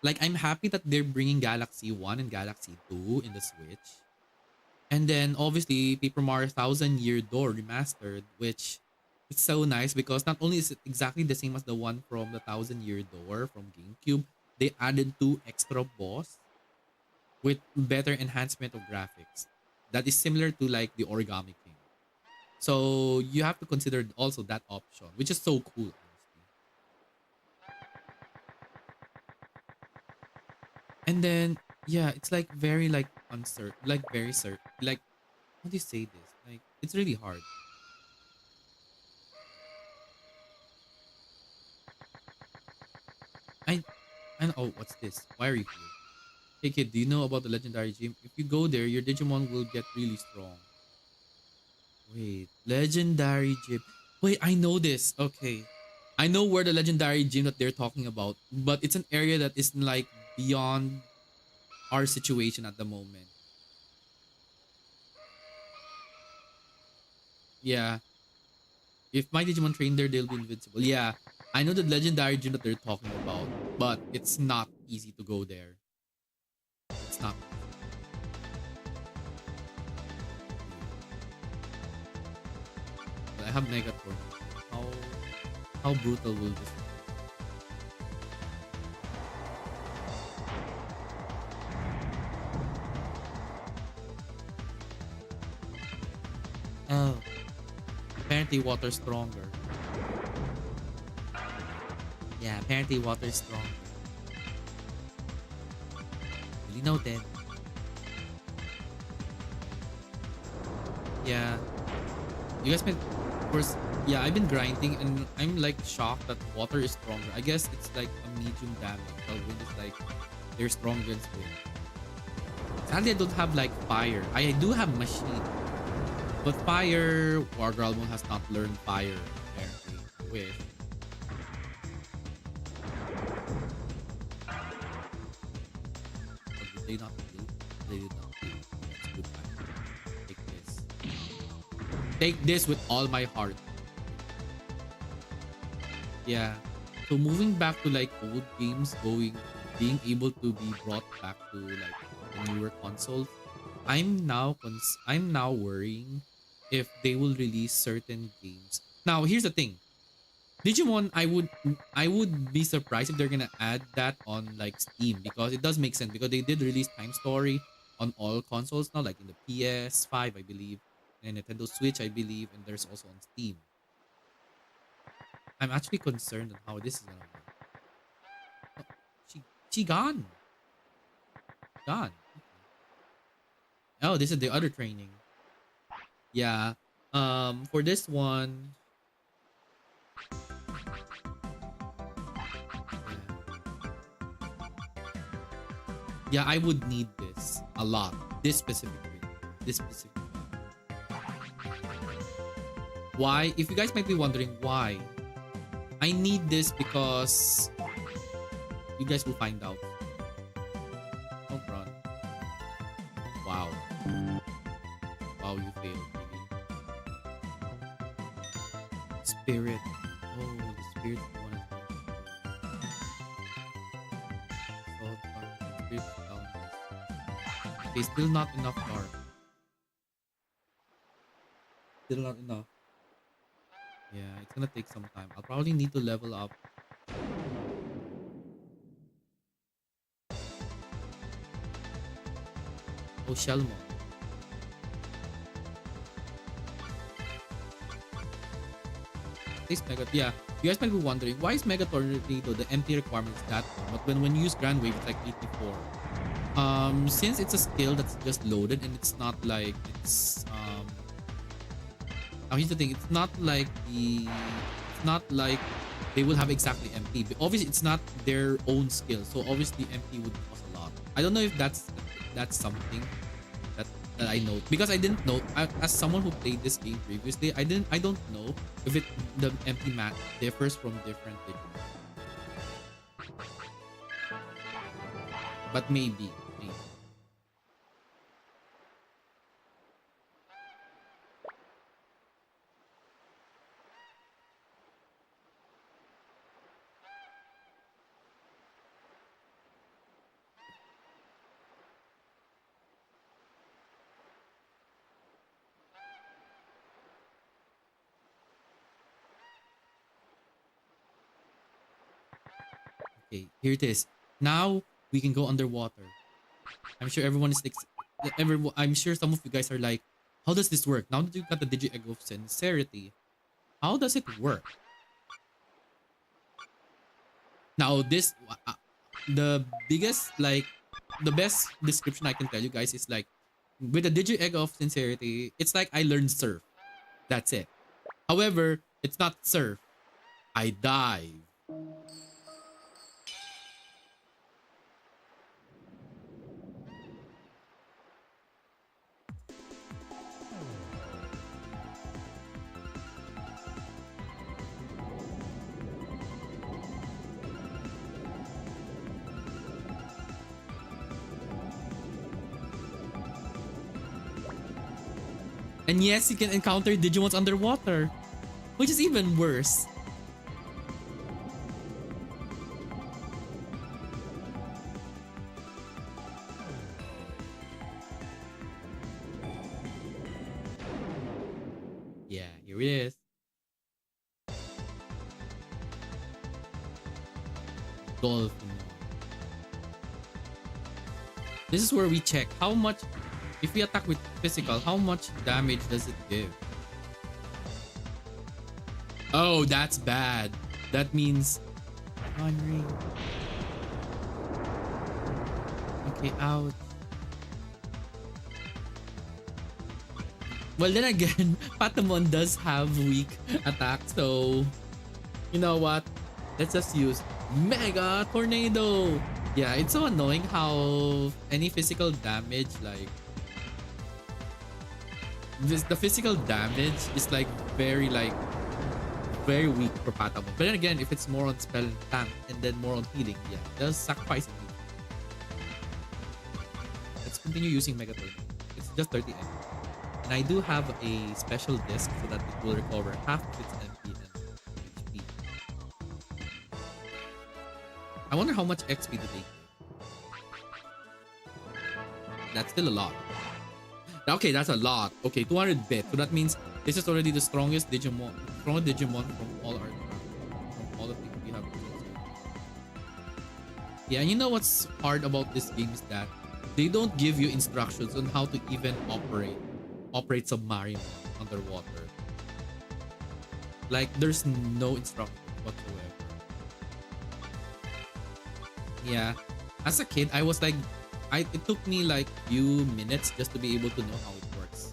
like I'm happy that they're bringing Galaxy 1 and Galaxy 2 in the Switch. And then obviously Paper Mario Thousand Year Door remastered, which it's so nice because not only is it exactly the same as the one from the Thousand Year Door from GameCube, they added 2 extra boss with better enhancement of graphics that is similar to like the Origami King. So you have to consider also that option, which is so cool, honestly. And then yeah, it's like very like uncertain, like very certain, like how do you say this? Like it's really hard. I and oh, what's this? Why are you here? Hey kid, do you know about the legendary gym? If you go there, your Digimon will get really strong. Wait, legendary gym. Wait, I know this. Okay. I know where the legendary gym that they're talking about, but it's an area that is like beyond our situation at the moment. Yeah. If my Digimon train there, they'll be invincible. Yeah. I know the legendary gym that they're talking about, but it's not easy to go there. It's not. But I have Megatorn. How how brutal will this be? Oh, apparently water's stronger. Yeah, apparently water's stronger. Really noted. Yeah. You guys been, of course, yeah, I've been grinding and I'm like shocked that water is stronger. I guess it's like a medium damage, while wind is like they're stronger than wind. Sadly, I don't have like fire. I do have machine, but fire, Wargralmon has not learned fire apparently. I wish. But did they not do? They did not do. That's good. Take this. Take this with all my heart. Yeah. So moving back to like old games, being able to be brought back to like the newer consoles, I'm now worrying if they will release certain games. Now here's the thing. Digimon, I would be surprised if they're gonna add that on like Steam, because it does make sense, because they did release Time Story on all consoles now, like in the PS5, I believe, and Nintendo Switch, I believe, and there's also on Steam. I'm actually concerned on how this is gonna work. Oh, she gone. Gone. Oh, this is the other training. Yeah. For this one. Yeah, I would need this a lot. This specific training. This specific one. Why? If you guys might be wondering why, I need this because you guys will find out. Don't run. Wow. Wow, you failed, really. Spirit. Oh, the spirit one. Spirit down. Okay, still not enough dark. Still not enough. Yeah, it's gonna take some time. I'll probably need to level up. Oh, Shelmo. This Mega, yeah. You guys might be wondering, why is Mega Tornado the MP requirement is that one? But when you use Grand Wave, it's like 84. Since it's a skill that's just loaded and it's not like now here's the thing, it's not like they will have exactly MP. But obviously it's not their own skill, so obviously MP would cost a lot. I don't know if that's something that I know, because I didn't know, as someone who played this game previously, I don't know if the MP mat differs from different Digimon. But maybe. Okay, here it is. Now we can go underwater. I'm sure everyone is I'm sure some of you guys are like, how does this work? Now that you got the Digi Egg of Sincerity, how does it work? Now this, the biggest, like, the best description I can tell you guys is like, with the Digi Egg of Sincerity, it's like I learned surf. That's it. However, it's not surf. I dive. And yes, you can encounter Digimons underwater, which is even worse. Yeah, here it is. Golf. This is where we check how much, if we attack with physical, how much damage does it give? Oh, that's bad. That means one ring. Okay, ouch. Well, then again, Patamon does have weak attack, so you know what? Let's just use Mega Tornado. Yeah, it's so annoying how any physical damage, like the physical damage is like very weak for Patamon. But then again, if it's more on spell and tank and then more on healing, yeah, it does sacrifice it. Let's continue using Mega Tornado. It's just 30 MP. And I do have a special disc so that it will recover half of its MP and HP. I wonder how much XP do they give. That's still a lot. Okay, that's a lot. Okay, 200 bit. So that means this is already the strongest Digimon from all our from all the things we have. Yeah, and you know what's hard about this game is that they don't give you instructions on how to even operate submarine underwater. Like there's no instructions whatsoever. Yeah, as a kid, I was like, it took me like few minutes just to be able to know how it works.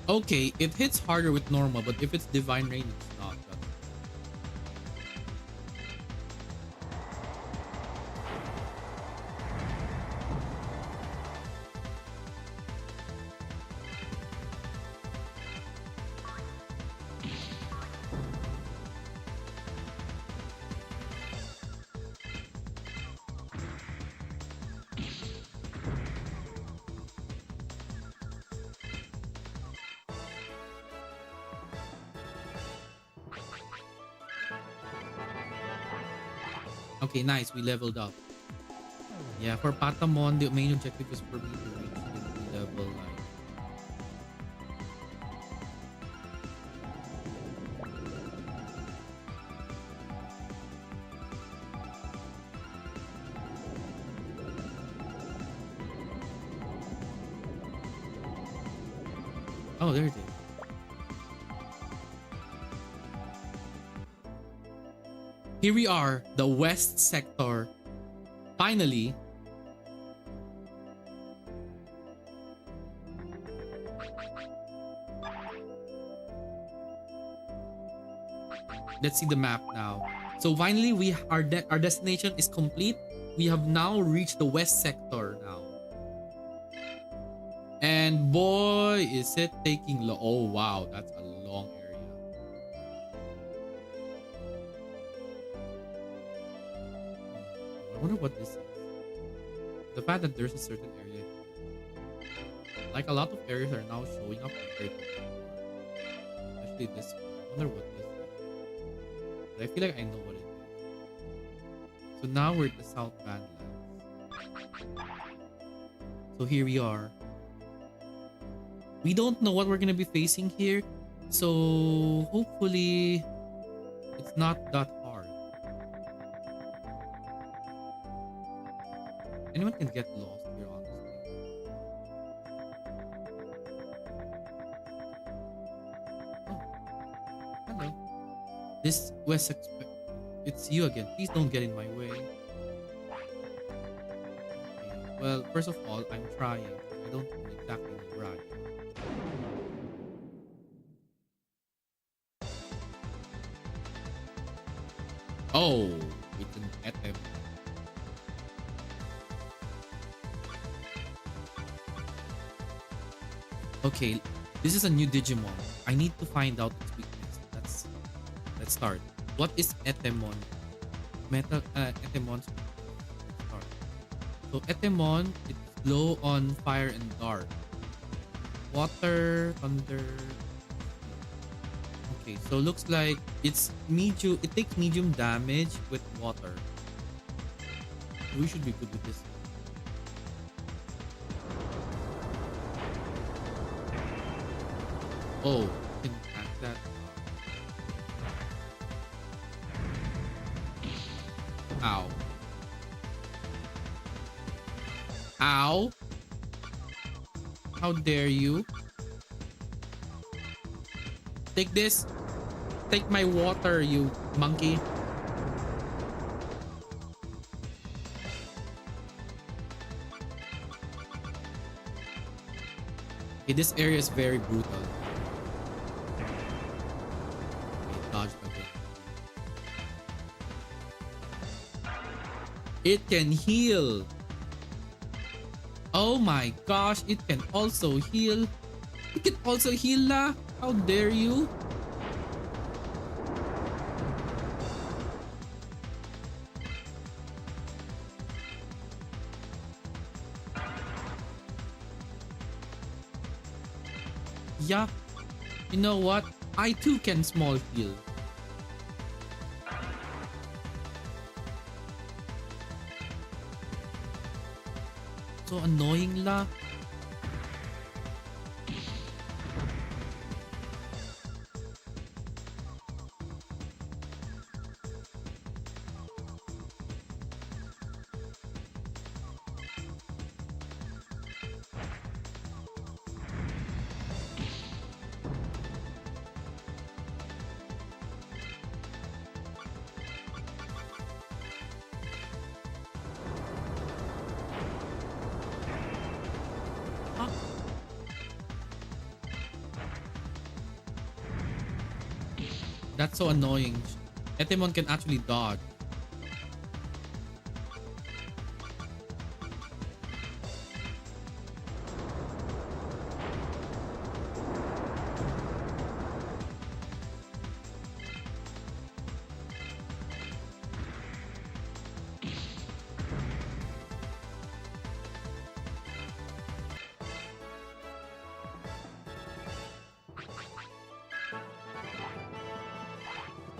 Okay, it hits harder with normal, but if it's divine rain, it's not. Okay, nice. We leveled up. Yeah, for Patamon, the main objective is for me to reach the level like. Oh, there it is. Here we are, the west sector. Finally. Let's see the map now. So finally, our destination is complete. We have now reached the west sector now. And boy, is it taking long. Oh wow, that's a long area. I wonder what this is. The fact that there's a certain area, like a lot of areas are now showing up compared to before. Especially this one. I wonder what this is. But I feel like I know what it is. So now we're at the South Badlands. So here we are. We don't know what we're gonna be facing here, so hopefully it's not that hard. Anyone can get lost here, honestly. Oh, hello. This West it's you again. Please don't get in my way. Okay. Well, first of all, I'm trying. I don't know exactly where I am. Oh, it's an atom. Okay, this is a new Digimon. I need to find out its weakness. Let's start. What is Etemon? Etemon's start. So Etemon, it's low on fire and dark. Water, thunder. Okay, so looks like it's medium. It takes medium damage with water. We should be good with this. Oh, can attack that. Ow. Ow. How dare you? Take this. Take my water, you monkey. Okay, this area is very brutal. Okay, dodge again. It can heal. Oh my gosh, it can also heal. It can also heal la. How dare you? Yeah, you know what? I too can small heal. So annoying la. Huh? That's so annoying. Etemon can actually dodge.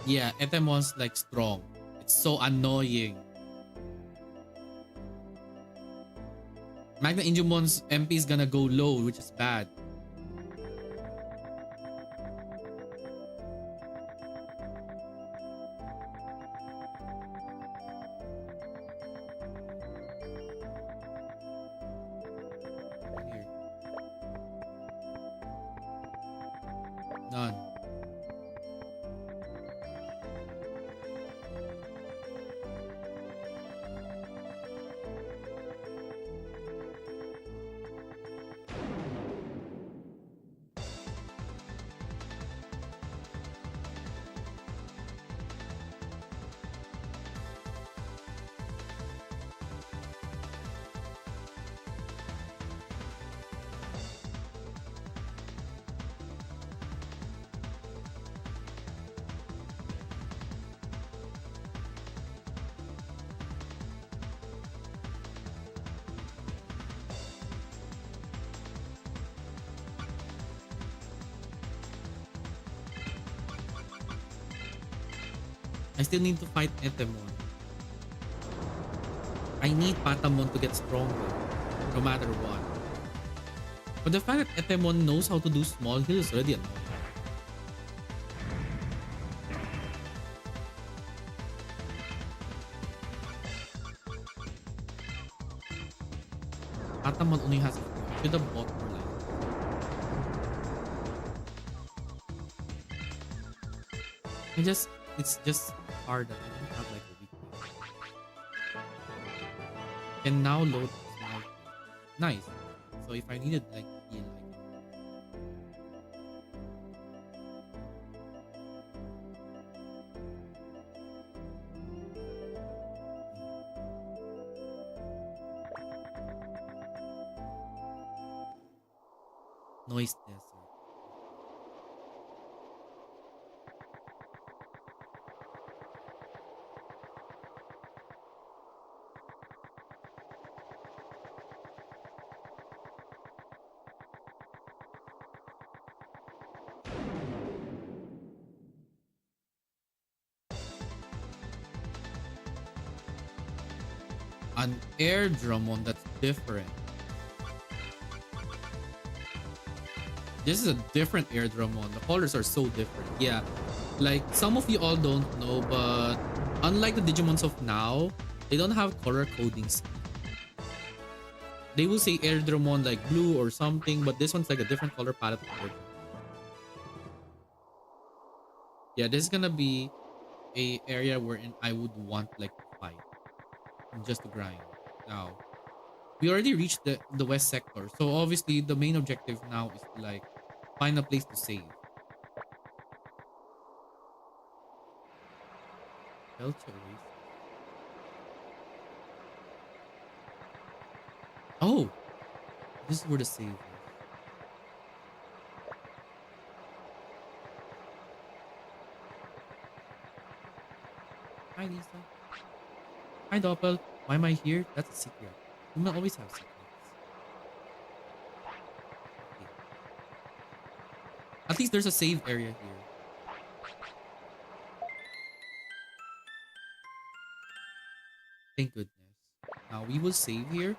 Yeah, Etemon's like strong. It's so annoying. Magna Injumon's MP is gonna go low, which is bad. Here. None. I still need to fight Etemon. I need Patamon to get stronger, no matter what. But the fact that Etemon knows how to do small heal is already annoying. Patamon only has should have bought more life. It's just hard that I don't have like a weakness. Can now load small. Nice. So if I needed like heal, I can. Noise desert. An air Dramon that's different. This is a different air Dramon. The colors are so different. Yeah, like some of you all don't know, but unlike the Digimons of now, they don't have color coding scheme. They will say air Dramon like blue or something, but this one's like a different color palette. Yeah, this is gonna be a area wherein I would want like to fight and just to grind. Now, we already reached the west sector, so obviously the main objective now is to like find a place to save. Elcha Oasis. Oh, this is where the save is. Hi, Lisa. Hi, Doppel. Why am I here? That's a secret. You will always have secrets. Okay. At least there's a save area here. Thank goodness. Now we will save here.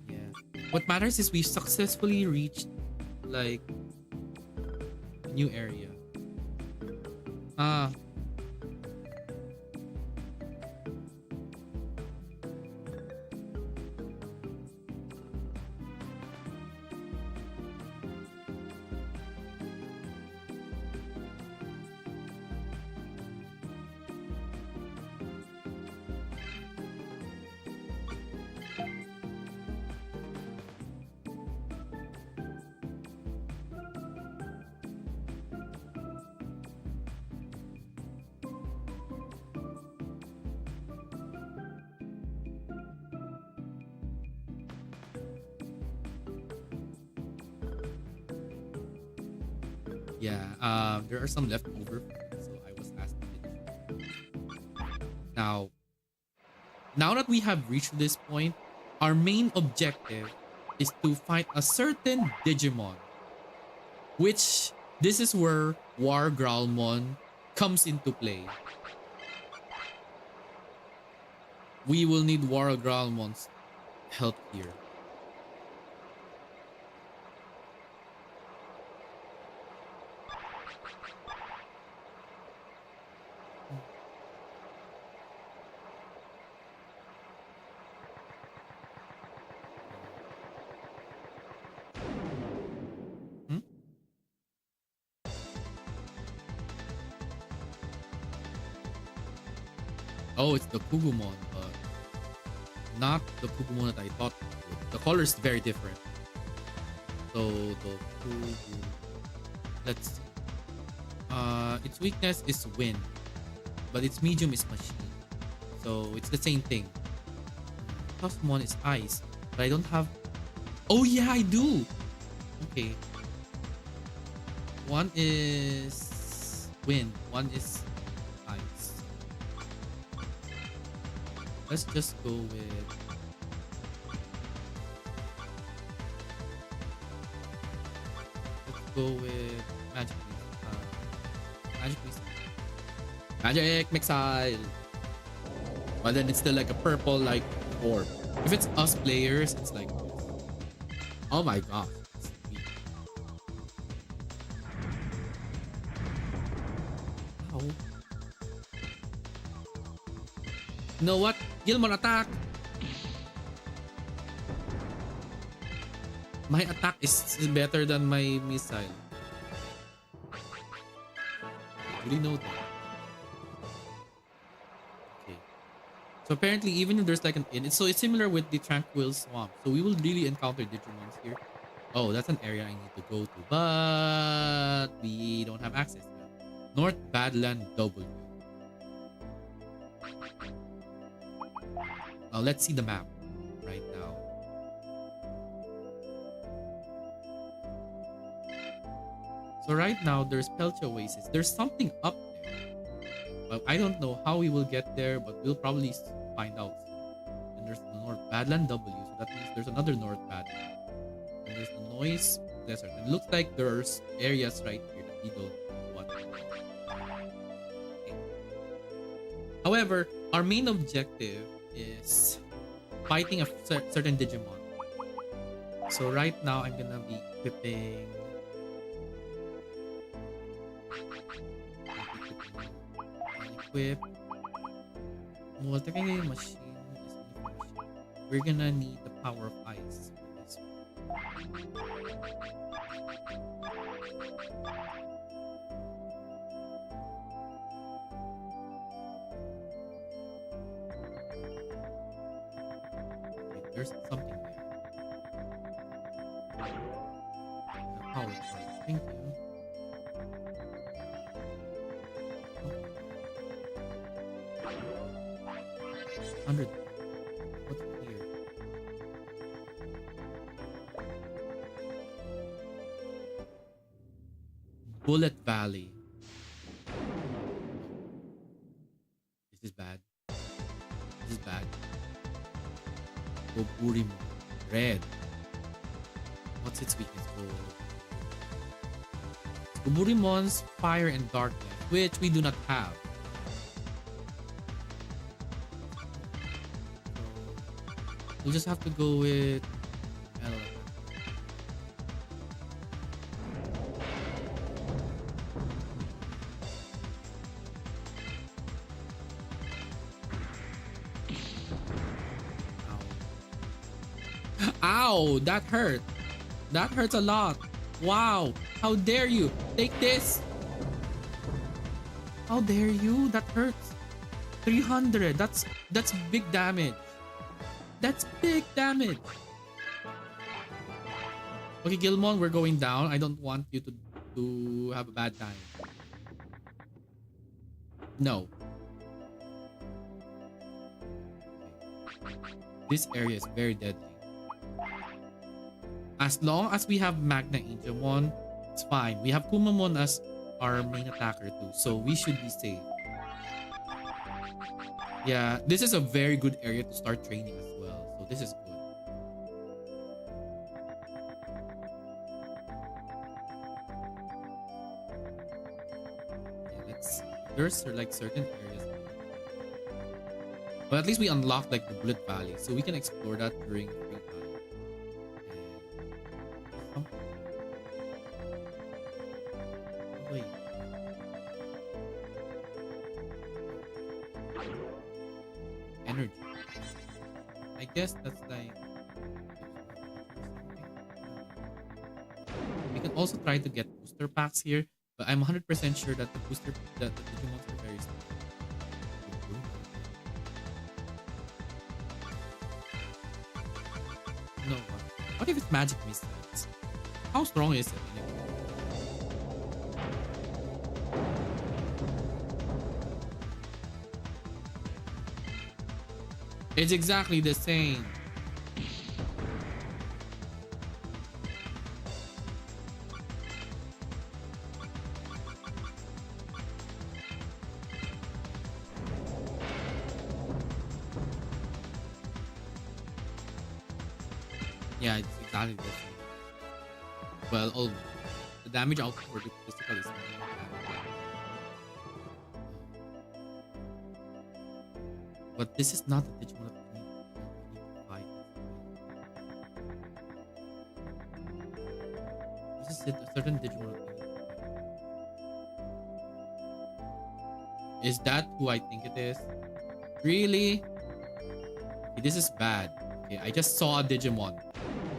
Yeah. What matters is we successfully reached like a new area. Ah, yeah. There are some leftover food, so I was asked to finish. Now, now that we have reached this point, our main objective is to fight a certain Digimon, which this is where War Growlmon comes into play. We will need War Growlmon's help here. Hmm? Oh, it's the Kugumon, but not the Kugumon that I thought it would. The color is very different. So the Kugu, let's see. Its weakness is wind, but its medium is machine. So it's the same thing. Tough is ice, but I don't have. Oh yeah, I do. Okay. One is wind, one is ice. Let's just go with. Let's go with magic. Magic missile. Magic missile. But then it's still like a purple like orb. If it's us players, it's like this. Oh my god. Ow. You know what? Gilmon attack. My attack is better than my missile. You really know that. Okay. So apparently, even if there's like an inn, it's similar with the Tranquil Swamp. So we will really encounter Digimons here. Oh, that's an area I need to go to, but we don't have access yet. North Badland Double. Now let's see the map right now. So right now there's Pelcha Oasis. There's something up there, but I don't know how we will get there. But we'll probably find out. And there's the North Badland W. So that means there's another North Badland. And there's the Noise Desert. And it looks like there's areas right here that we don't know what they are. Okay. However, our main objective is fighting a certain Digimon. So right now, I'm gonna be equipping. Equip. Multiple machine. We're gonna need the power of ice for this one. Okay, there's something there. The power of ice. Thank you. 100. What's here? Bullet Valley. This is bad. This is bad. Goburimo. Red. What's its weakness? Goburimon's fire and darkness, which we do not have. We'll just have to go with elephant. Ow. Ow, that hurt. That hurts a lot. Wow, how dare you? Take this. How dare you? That hurts. 300. That's big damage. That's big damage. Okay, Gilmon, we're going down. I don't want you to have a bad time. No. This area is very deadly. As long as we have Magna Angemon, it's fine. We have Kumamon as our main attacker too, so we should be safe. Yeah, this is a very good area to start training as well. So this is good. Yeah, let's see. There's like certain areas. But at least we unlocked like the Bullet Valley, so we can explore that during free time. And wait. Energy. I guess that's like we can also try to get booster packs here, but I'm 100% sure that the Digimons are very strong. No, what if it's magic missiles? How strong is it anyway? It's exactly the same. Yeah, it's exactly the same. Well, almost. The damage output for the physical is more damage. But this is not the Digimon that we need to fight. This is a certain Digimon that we need to fight. Is that who I think it is? Really? Okay, this is bad. Okay, I just saw a Digimon.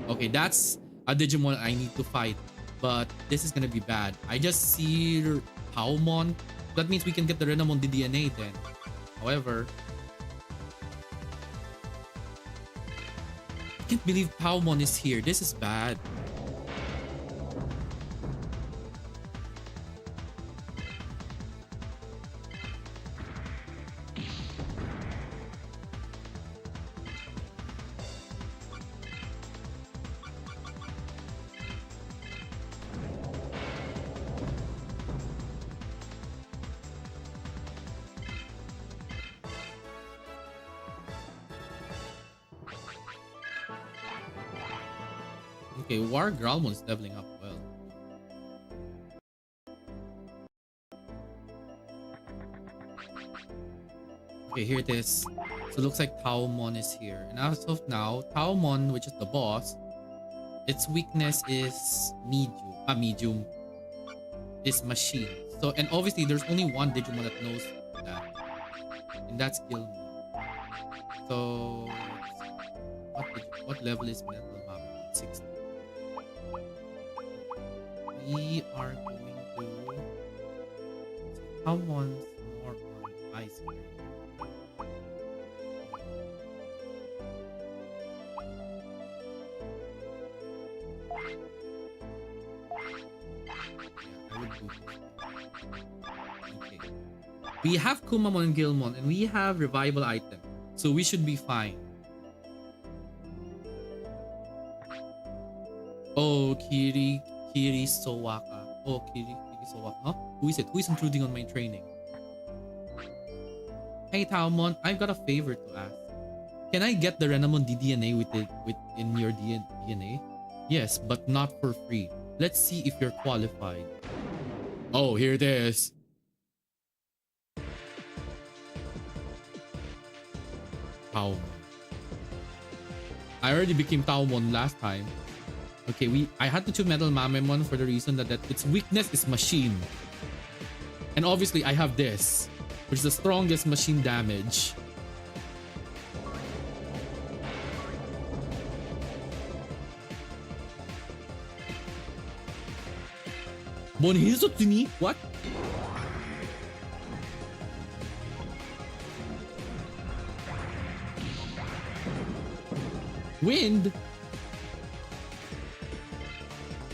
Okay, that's a Digimon I need to fight. But this is gonna be bad. I just see Paumon. That means we can get the Renamon DNA then. However, I can't believe Paumon is here. This is bad. Okay, War Growlmon is leveling up well. Okay, here it is. So it looks like Taomon is here. And as of now, Taomon, which is the boss, its weakness is medium is machine. So, and obviously there's only one Digimon that knows that, and that's Gilmon. So what level is Metal Map? 60. We are going to Taomon's more on ice cream. Okay. We have Kumamon and Gilmon, and we have revival item, so we should be fine. Oh, Kiri Sowaka. Oh, Kiri Sowaka. Huh? Who is it? Who is intruding on my training? Hey Taomon, I've got a favor to ask. Can I get the Renamon DDNA within your DNA? Yes, but not for free. Let's see if you're qualified. Oh, here it is. Taomon. I already became Taomon last time. Okay, I had to choose Metal Mamemon for the reason that its weakness is machine. And obviously I have this, which is the strongest machine damage. Bonhizotsuni? What? Wind?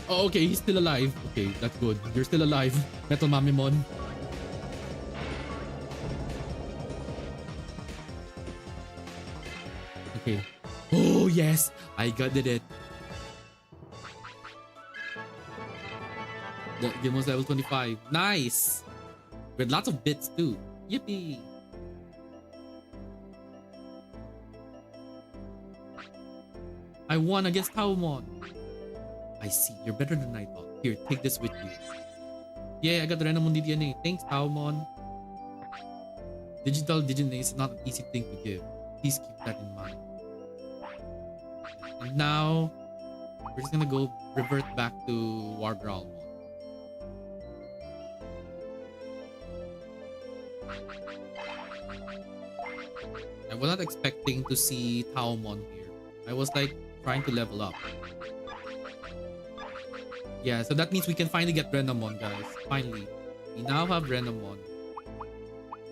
Oh, okay, he's still alive. Okay, that's good. You're still alive, Metal Mamemon. Okay. Oh, yes! I got it. The Gilmon's level 25. Nice! With lots of bits too. Yippee! I won against Taomon. I see. You're better than I thought. Here, take this with you. Yeah, I got the Renamon DNA. Thanks, Taomon. Digital DNA is not an easy thing to give. Please keep that in mind. And now, we're just gonna go revert back to War Growlmon. I was not expecting to see Taomon here. I was like trying to level up. Yeah, so that means we can finally get Renamon, guys. Finally. We now have Renamon.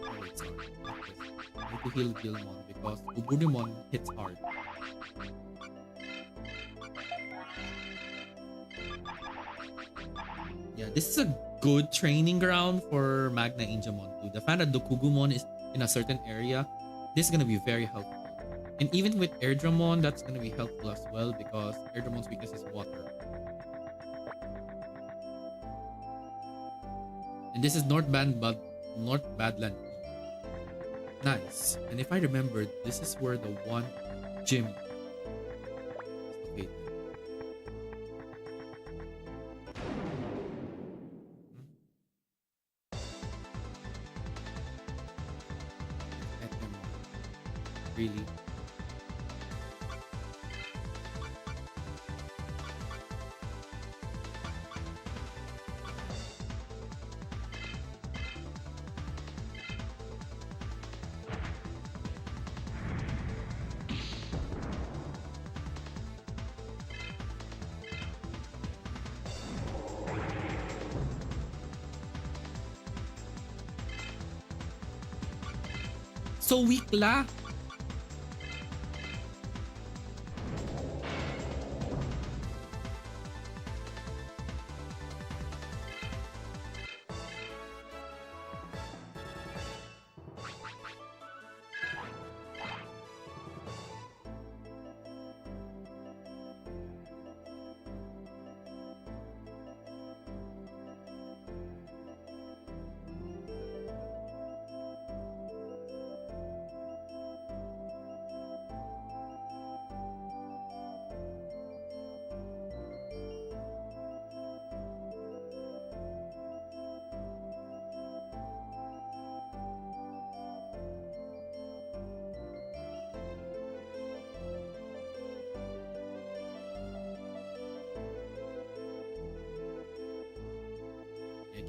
Oh, wait, sorry. I need to heal Gilmon because Uburimon hits hard. Yeah, this is a good training ground for Magna Angemon too. The fact that Dokugumon is in a certain area, this is going to be very helpful. And even with Airdramon, that's going to be helpful as well because Airdramon's weakness is water. And this is North Badland. Nice. And if I remember, this is where the one gym is located. Really? So weak la.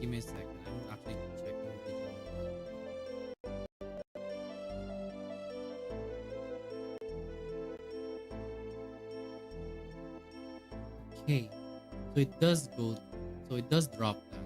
Give me a second. I'm actually checking Digimon. Okay, so it does go. So it does drop that.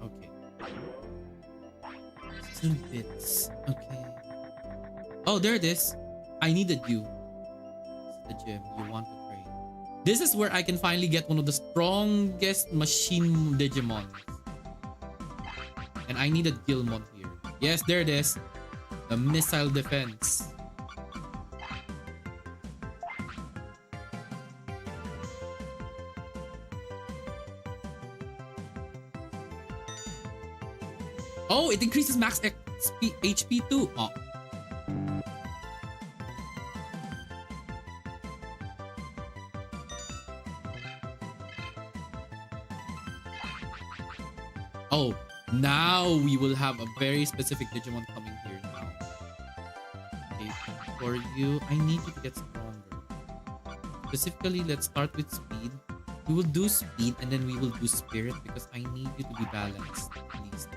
Okay. 16 bits. Okay. Oh, there it is. I needed you. This is the gym. You want to train. This is where I can finally get one of the strongest machine Digimon. And I needed Gilmon here. Yes, there it is. The missile defense. Oh, it increases max HP too. Oh. Oh, now we will have a very specific Digimon coming here now. Okay, for you, I need you to get stronger. Specifically, let's start with speed. We will do speed and then we will do spirit because I need you to be balanced at least.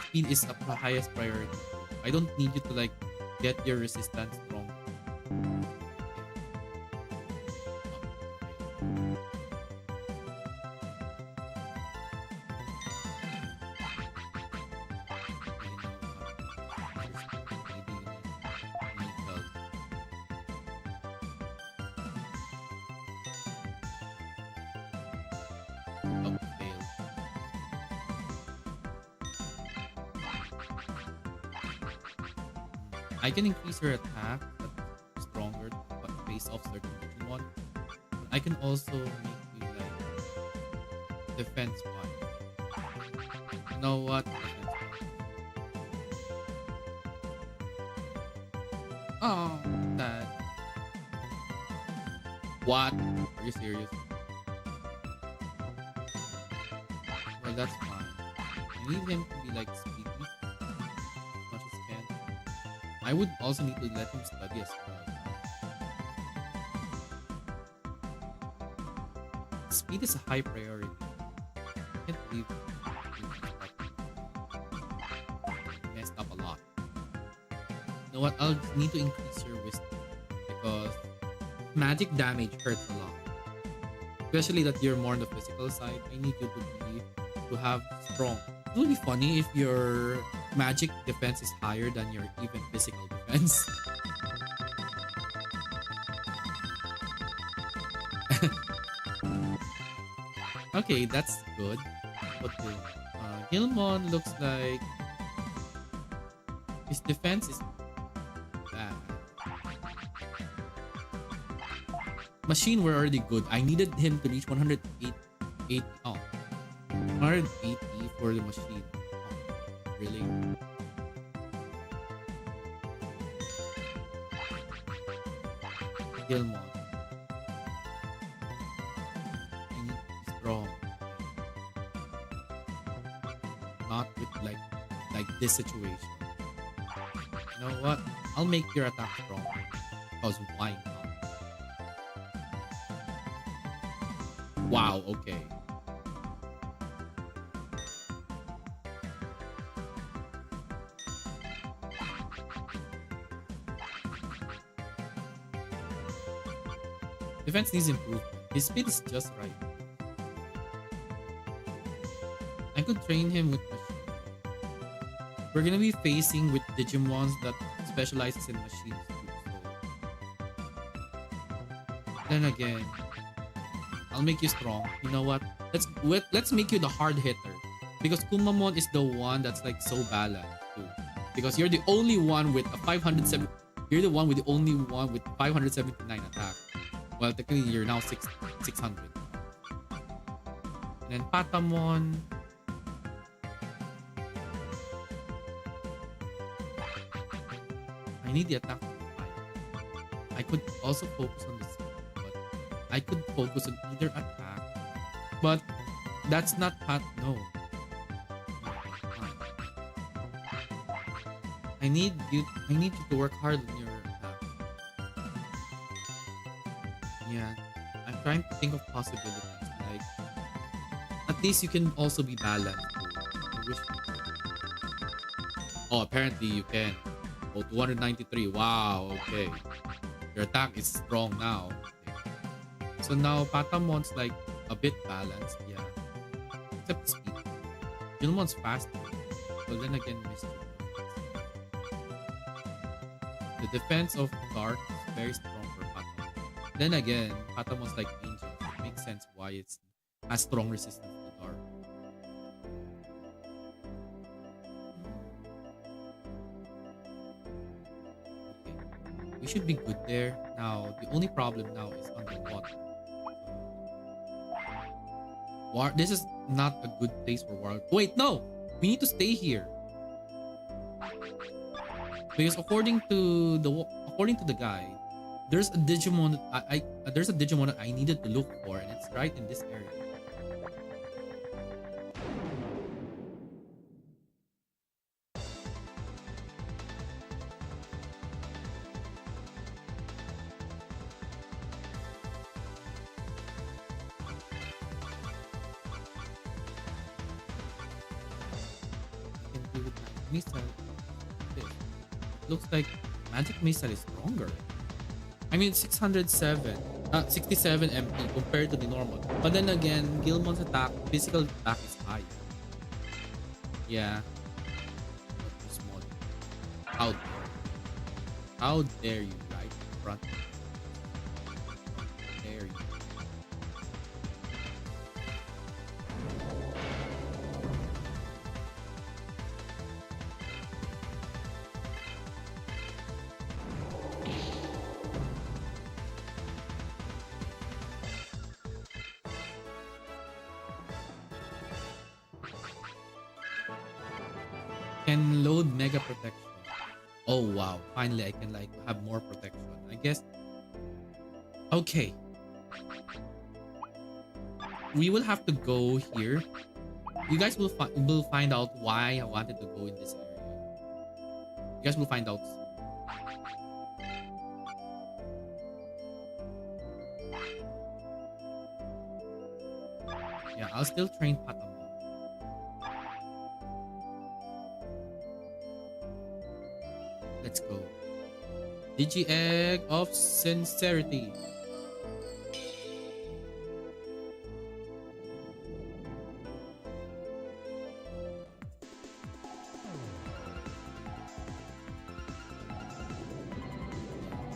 Speed is the highest priority. I don't need you to like get your resistance strong. I can increase her attack that's stronger but face off certain Digimon. But I can also make you like defense wise. You know what? Oh, that. What? Are you serious? Well, that's fine. I need him to be like speedy as much as can. I would also need to let him study as well. Speed is a high priority. I can't believe I messed up a lot. You know what? I'll need to increase your wisdom because magic damage hurts a lot. Especially that you're more on the physical side. I need you to have strong. It would be funny if your magic defense is higher than your even physical defense. Okay, that's good. But Gilmon looks like his defense is bad. Machine were already good. I needed him to reach 180 for the machine. Oh, really? Gilmon. I need to be strong. Not with like this situation. You know what? I'll make your attack strong. Because why not? Wow, okay. Defense needs improvement. His speed is just right. I could train him with machine. We're gonna be facing with Digimons that specializes in machines too, so Then again, I'll make you strong. You know what? Let's make you the hard hitter. Because Kumamon is the one that's like so balanced too. Because you're the only one with a 507. You're the one with the only one with 579 attack. Well, technically you're now 600. And then Patamon. I need the attack to be high. I could also focus on the speed, but I could focus on either attack. But that's not Pat. No. I need you. I need you to work hard on your attack. Yeah, I'm trying to think of possibilities. Like, at least you can also be balanced. I wish. Oh, apparently you can. Oh, 293. Wow. Okay. Your attack is strong now. Okay. So now Patamon's like a bit balanced. Yeah. Except speed. Gilmon's faster. But then again, Mr. The defense of Dark is very strong for Patamon. Then again, Patamon's like Angel. It makes sense why it's has strong resistance to Dark. Okay. We should be good there. Now, the only problem now is underwater. This is not a good place for War. Wait, no! We need to stay here. Because according to the guy, there's a Digimon that there's a Digimon that I needed to look for, and it's right in this area. I can do it with missile. This. Looks like magic missile is stronger. I mean 607, 67 MP compared to the normal. But then again, Gilmon's attack, physical attack is higher. Yeah. Too small. How dare you? How dare you right in front of me? How dare you? Can load mega protection. Oh wow, finally I can like have more protection. I guess. Okay. We will have to go here. You guys will find out why I wanted to go in this area. You guys will find out soon. Yeah, I'll still train Patamon. Let's go. Digi Egg of Sincerity.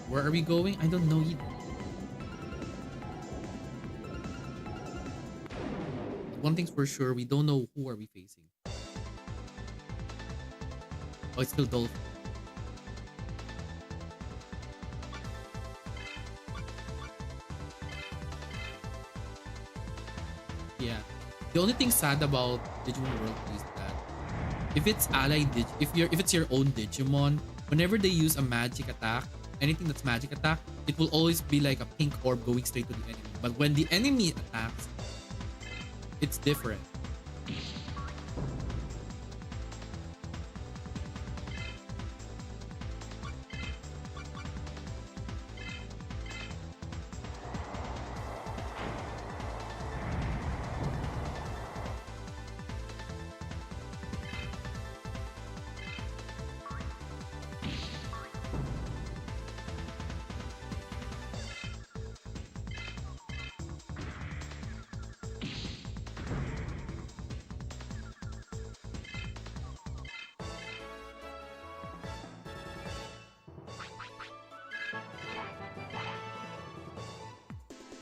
Where are we going? I don't know either. One thing's for sure, we don't know who are we facing. Oh, it's still Dolphin. Yeah. The only thing sad about Digimon World is that if it's if it's your own Digimon, whenever they use a magic attack, anything that's magic attack, it will always be like a pink orb going straight to the enemy. But when the enemy attacks, it's different.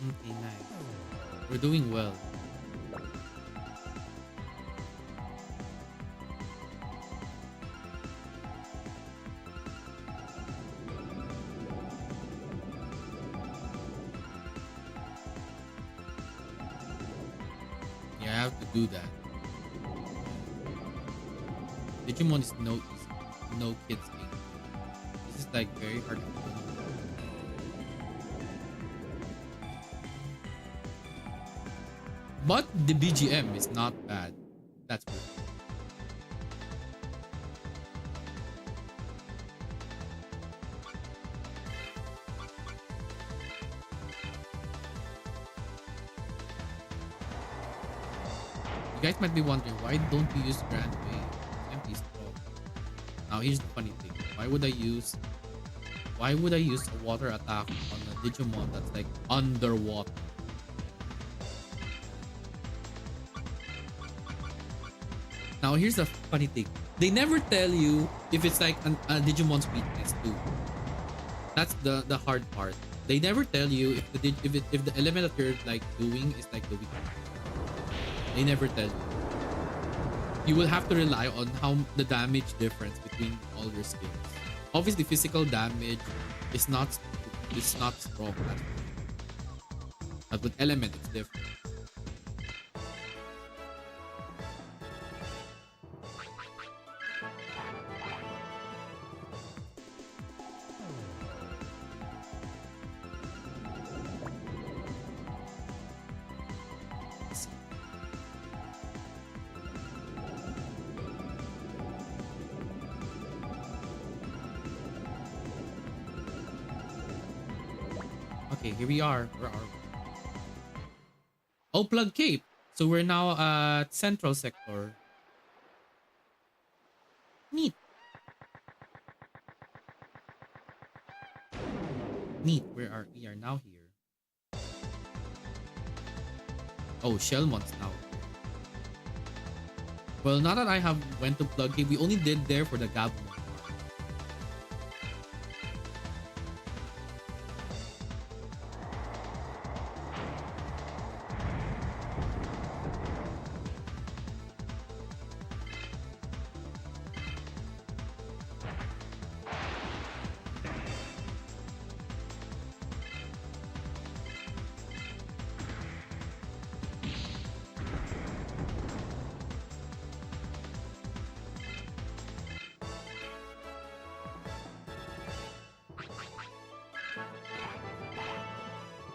Okay, nice. We're doing well. Yeah, I have to do that. Digimon is no easy, no kids game. This is like very hard to do. But the BGM is not bad. That's good. You guys might be wondering, why don't you use Grand Wave? Empty straw. Now here's the funny thing. Why would I use a water attack on a Digimon that's like underwater? Now here's the funny thing. They never tell you if it's like a Digimon's weakness too. That's the hard part. They never tell you if the element that you're like doing is like the weakness. They never tell you. You will have to rely on how the damage difference between all your skills. Obviously, physical damage is not strong. But with element, it's different. Okay, here we are. Where are we? Oh, Plug Cape. So we're now at Central Sector. Neat. Neat. We are now here. Oh, Shellmon's now here. Well, now that I have went to Plug Cape, we only did there for the Gabumon.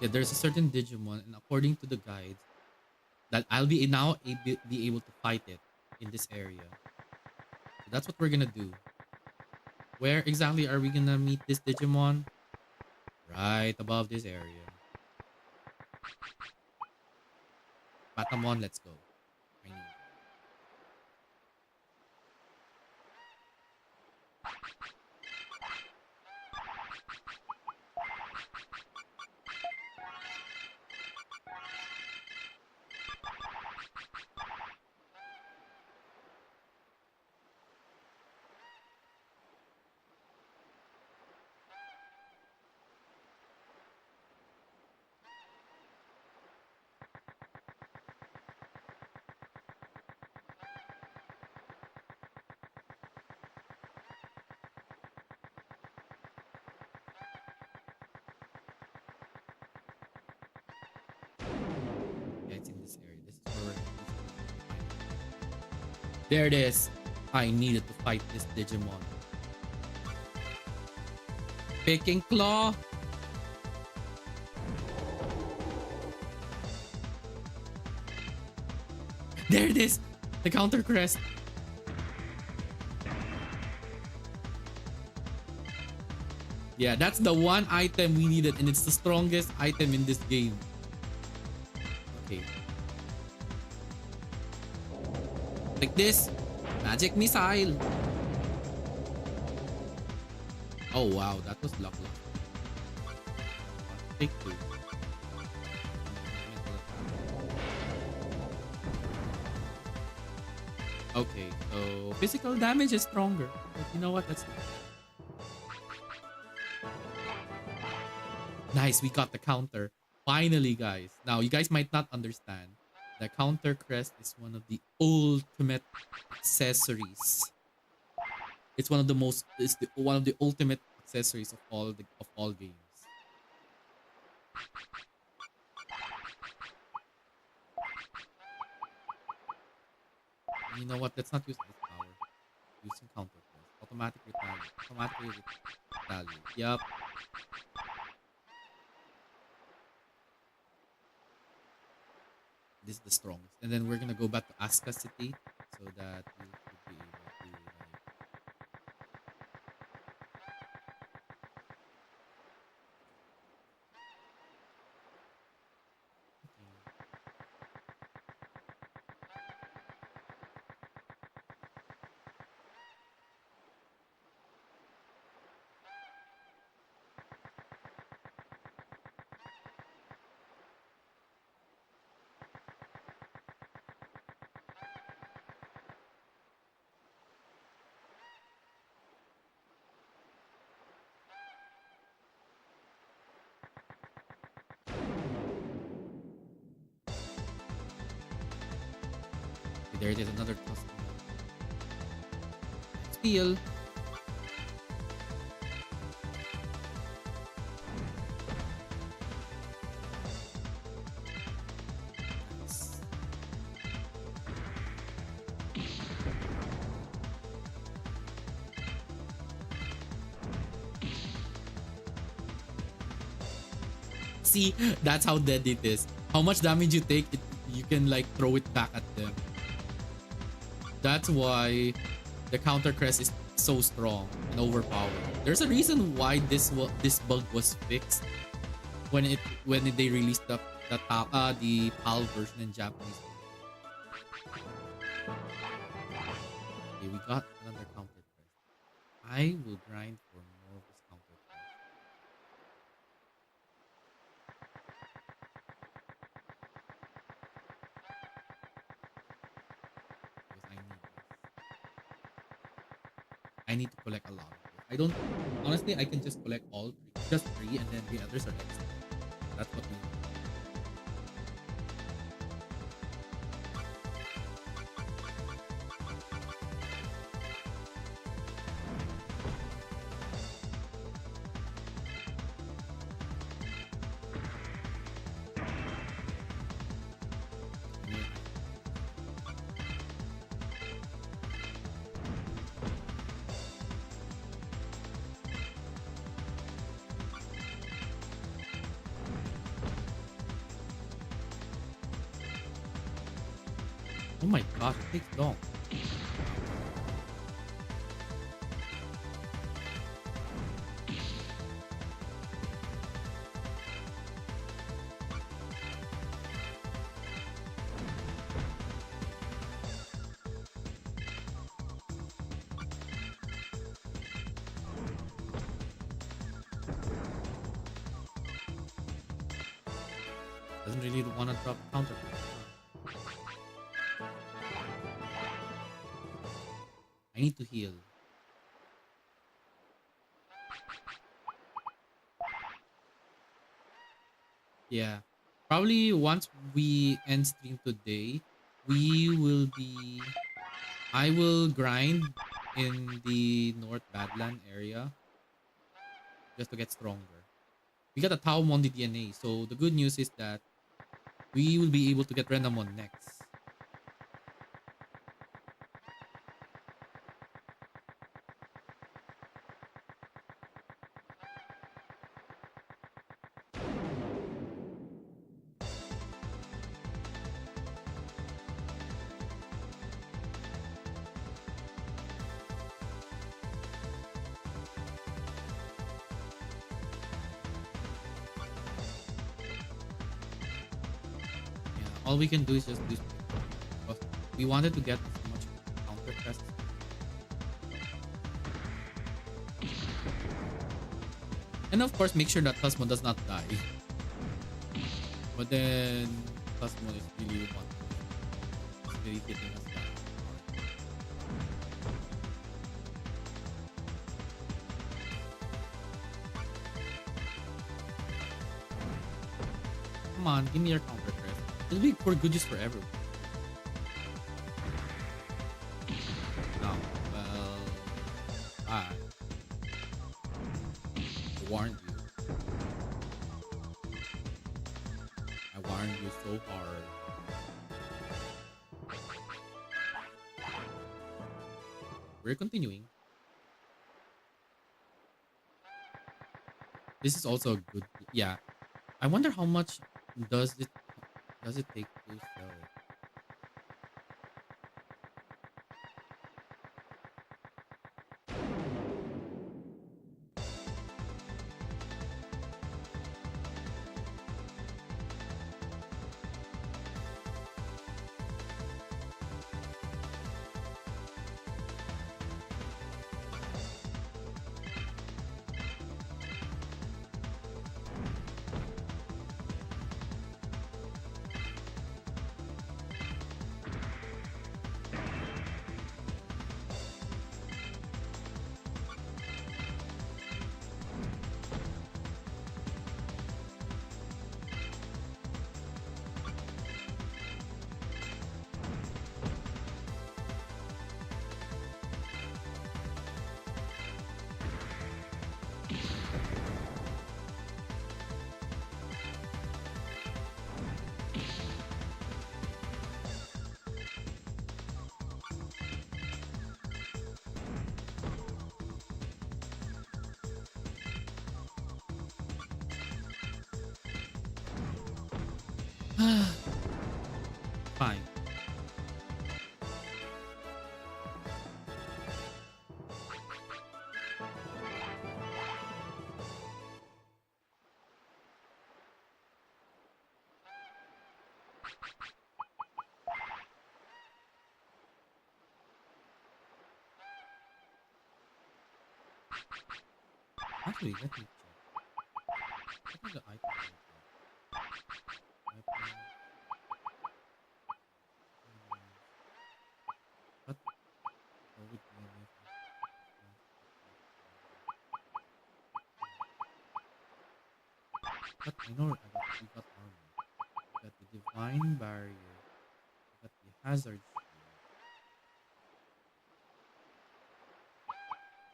Yeah, there's a certain Digimon, and according to the guides, that I'll be now be able to fight it in this area. So that's what we're gonna do. Where exactly are we gonna meet this Digimon? Right above this area. Patamon, let's go. I need. Yeah, it's in this area. This is where there it is. I needed to fight this Digimon. Picking Claw. There it is. The counter crest. Yeah, that's the one item we needed, and it's the strongest item in this game. Okay. Like this. Magic missile. Oh wow, that was luck. Take two. Okay, so physical damage is stronger. But you know what? That's nice. We got the counter. Finally, guys. Now, you guys might not understand that Counter Crest is one of the ultimate accessories. It's one of the most, it's the one of the ultimate accessories of all games. You know what? Let's not use this power. Using Counter Crest. Automatic retaliate. Automatically retaliate. Yup. This is the strongest. And then we're gonna go back to Aska City so that we should be able to like okay. There it is, another customer. Steal. Nice. See, that's how dead it is. How much damage you take, you can like throw it back at them. That's why the counter crest is so strong and overpowered. There's a reason why this bug was fixed when they released the PAL version in Japanese. Okay, we got another counter crest. I will grind for more of this counter crest. Because I need to collect a lot of this. I don't honestly I can just collect all three. Just three and then the others are extra. That's what we need. Oh my gosh, it takes long. Doesn't really want to drop counter. I need to heal. Yeah. Probably once we end stream today, we will be... I will grind in the North Badland area just to get stronger. We got a Taomondi DNA, so the good news is that we will be able to get Renamon next. All we can do is just do we wanted to get as much counter crest. And of course make sure that Cosmo does not die. But then Cosmo is really really hitting us down. Come on, give me your counter crest. It'll be for good use for everyone. No, well, I warned you. I warned you so hard. We're continuing. This is also a good. Yeah, I wonder how much does it does it take to sell it. Fine. Actually, let me check. What are the items? What? Oh, with DNF. But I know we got armor. We got the divine barrier. We got the hazard shield.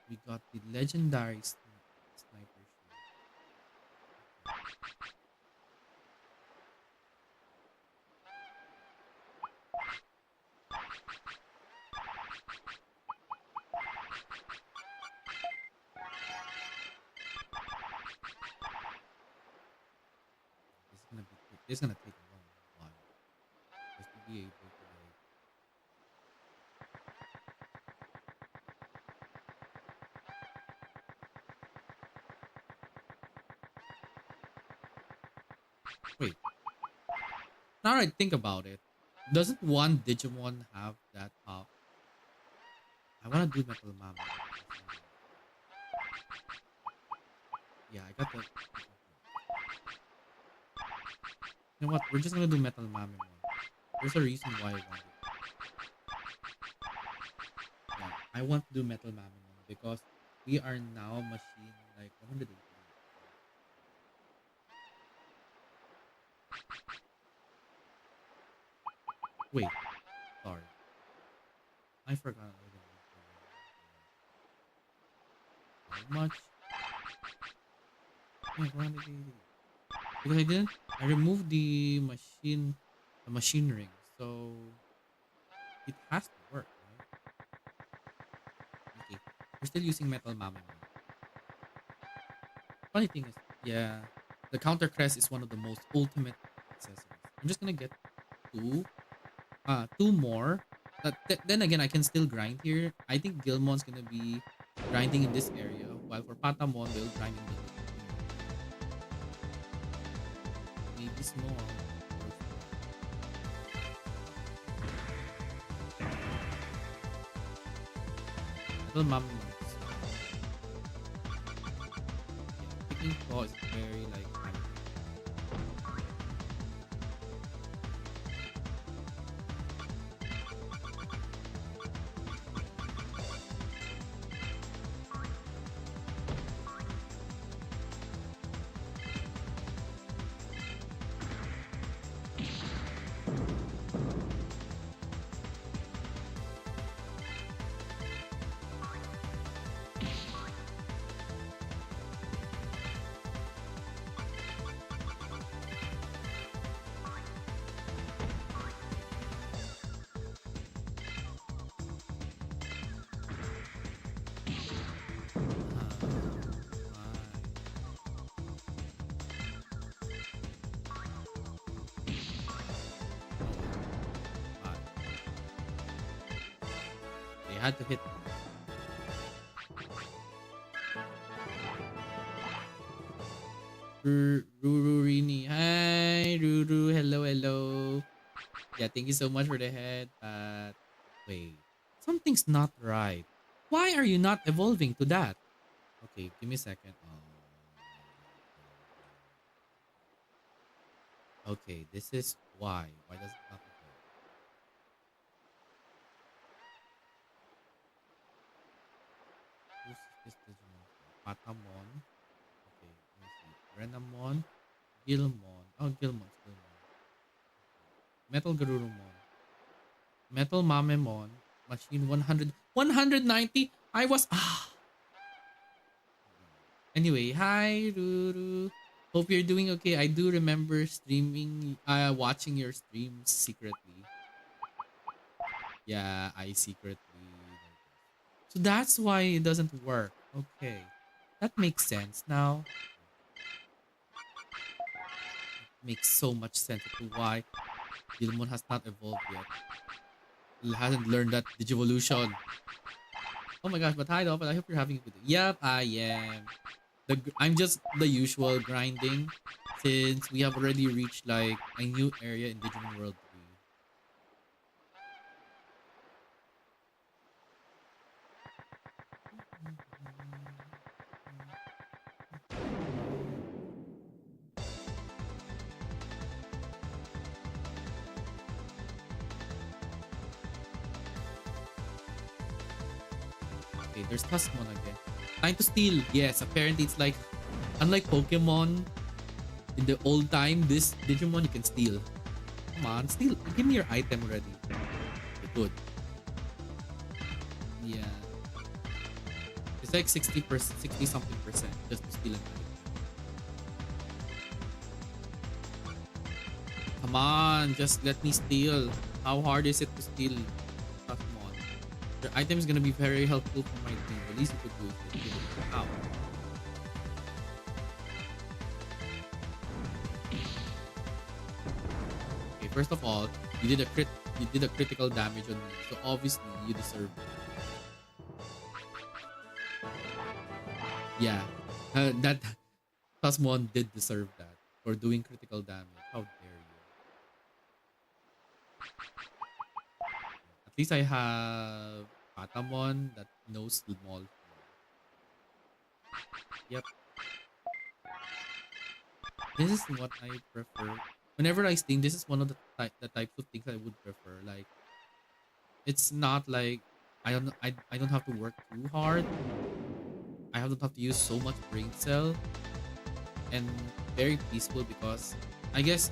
We got the legendary sniper shield. This is gonna be quick. This is gonna take a long while just to be able to like. Wait. Now that I think about it, doesn't one Digimon have that? I wanna do Metal Mama. Yeah, I got the. You know what? We're just gonna do Metal Mama one. There's a reason why I want it. Yeah, I want to do Metal Mama one because we are now machine like 180. Wait, sorry. I forgot. How much? Yeah, 180. Because I didn't. I removed the machine ring, so it has to work, right? Okay, we're still using Metal Mama. Funny thing is, yeah, the counter crest is one of the most ultimate accessories. I'm just gonna get two more. Then again, I can still grind here. I think Gilmon's gonna be grinding in this area, while for Patamon, they'll grind in the maybe small. Little mom. Yeah, picking claw is very like. I had to hit. Rururini. Hi, Ruru. Hello, hello. Yeah, thank you so much for the head. But wait, something's not right. Why are you not evolving to that? Okay, give me a second. Okay, this is why. Why does it not evolve? Who's this Digimon from? Patamon. Okay, let me see. Renamon. Gilmon. Oh, Gilmon. Metal Garurumon. Metal Mamemon. Machine 100. 190? I was. Ah. Anyway, hi, Ruru. Hope you're doing okay. I do remember watching your streams secretly. Yeah, I secretly noticed. So that's why it doesn't work. Okay. That makes sense now. Makes so much sense as to why Gilmon has not evolved yet. He hasn't learned that Digivolution. Oh my gosh, but hi Doppel, I hope you're having a good day. Yep, I am. I'm just the usual grinding since we have already reached like a new area in Digimon World 3. Okay, there's Tasmon again. Time to steal. Yes, apparently it's like unlike Pokemon in the old time, this Digimon you can steal. Come on, steal. Give me your item already. Okay, good. Yeah. It's like 60%, 60 something percent just to steal an item. Come on, just let me steal. How hard is it to steal Tasmon? Your item is gonna be very helpful for my team. The least you could do is just give it out. Okay, first of all, you did a critical damage on me, so obviously you deserve it. Yeah, that Tasmon did deserve that for doing critical damage. How dare you? At least I have Patamon that knows small. Yep. This is what I prefer. Whenever I steam, this is one of the types of things I would prefer. Like it's not like I don't have to work too hard. I don't have to use so much brain cell and very peaceful because I guess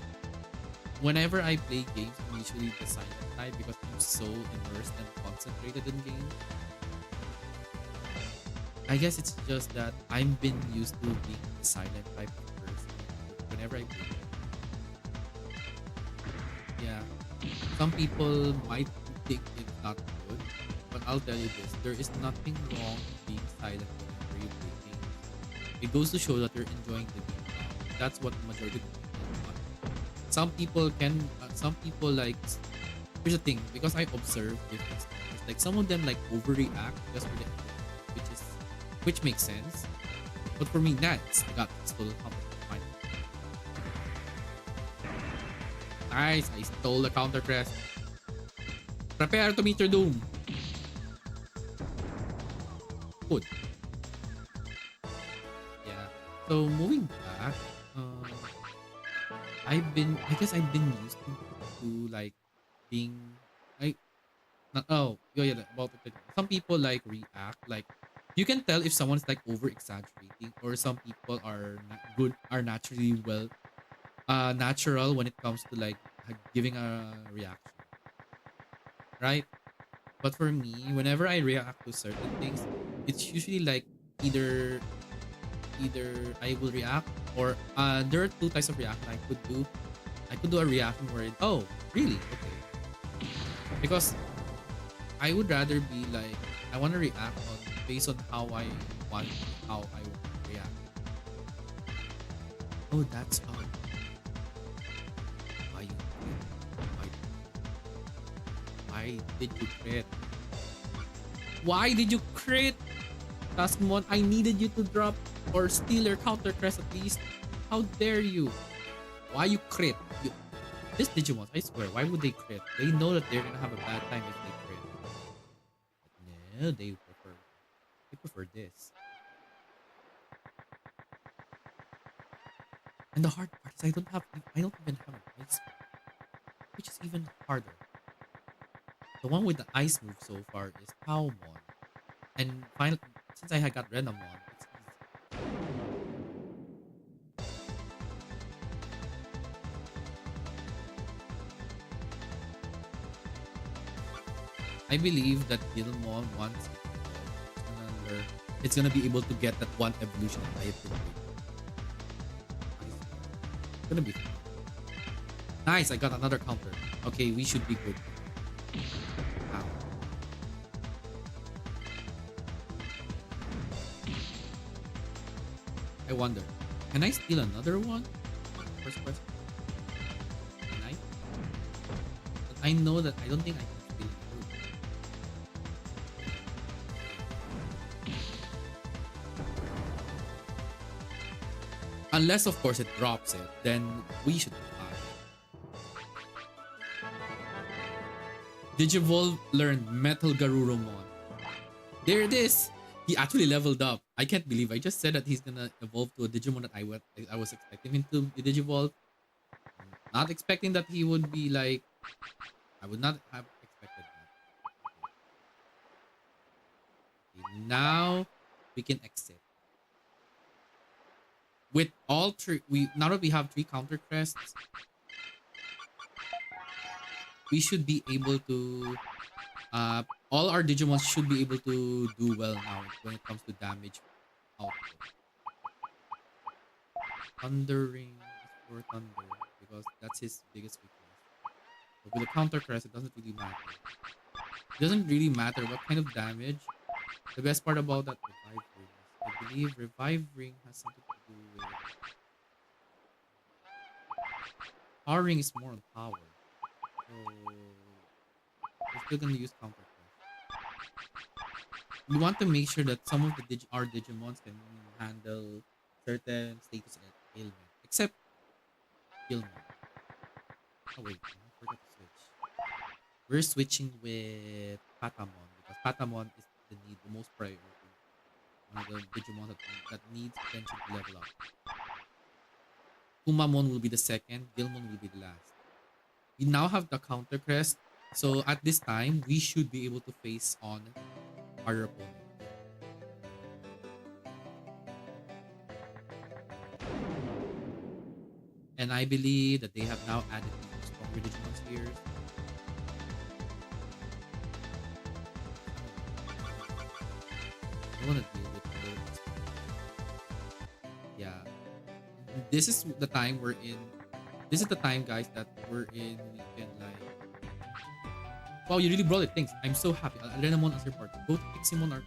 whenever I play games, I'm usually the silent type because I'm so immersed and concentrated in games. I guess it's just that I've been used to being the silent type of person whenever I play. Yeah, some people might think it's not good, but I'll tell you this: there is nothing wrong with being silent whenever you play games. It goes to show that you're enjoying the game. That's what the majority of people want. Some people like. Here's the thing, because I observe different streamers, like some of them like overreact just for the which makes sense. But for me, that's I got stole fine. Nice, I stole the counter crest. Prepare to meet your doom. Good. Yeah. So moving back, I guess I've been used to like being I not oh yeah, yeah about the some people like react like you can tell if someone's like over exaggerating or some people are are naturally natural when it comes to like giving a reaction, right? But for me, whenever I react to certain things, it's usually like either either I will react or there are two types of reaction I could do. I could do a reaction where oh really okay, because I would rather be like I want to react on based on how I want how I would react. Oh, that's why you why did you crit? Why did you crit? Taskmon, I needed you to drop or steal your counter crest at least. How dare you? Why you crit? This Digimon, I swear, why would they crit? They know that they're gonna have a bad time if they crit. No, they prefer this. And the hard part is I don't even have an ice move, which is even harder. The one with the ice move so far is Palmon. And finally, since I had got Renamon, it's easy. I believe that Gilmon once it's gonna be able to get that one evolution that I have to do. It's gonna be fun. Nice, I got another counter. Okay, we should be good. Ow. I wonder, can I steal another one? First question. Can I? But I know that I don't think I can steal another one. Unless, of course, it drops it, then we should be fine. Digivolve learned Metal Garurumon. There it is. He actually leveled up. I can't believe I just said that he's gonna evolve to a Digimon that I was expecting him to Digivolve. Not expecting that he would be like. I would not have expected that. Okay, now we can exit. With all three, now that we have 3 counter crests, we should be able to. All our Digimons should be able to do well now when it comes to damage output. Thundering is for Thunder because that's his biggest weakness. But with the counter crest, it doesn't really matter. It doesn't really matter what kind of damage. The best part about that revive ring is I believe revive ring has something to do with power ring is more on power. So we're still gonna use counter crest. We want to make sure that some of our Digimons can handle certain status ailment, except Gilmon. Oh wait, I forgot to switch. We're switching with Patamon because Patamon is the most priority. One of the Digimon that needs attention to level up. Kumamon will be the second, Gilmon will be the last. We now have the counter crest, so at this time we should be able to face on our opponent. And I believe that they have now added even stronger Digimon spheres. I want to deal with those. Yeah. This is the time we're in. This is the time, guys, that we're in. We can like. Wow, you really brought it. Thanks. I'm so happy. Renamon as your partner. Both Piximon or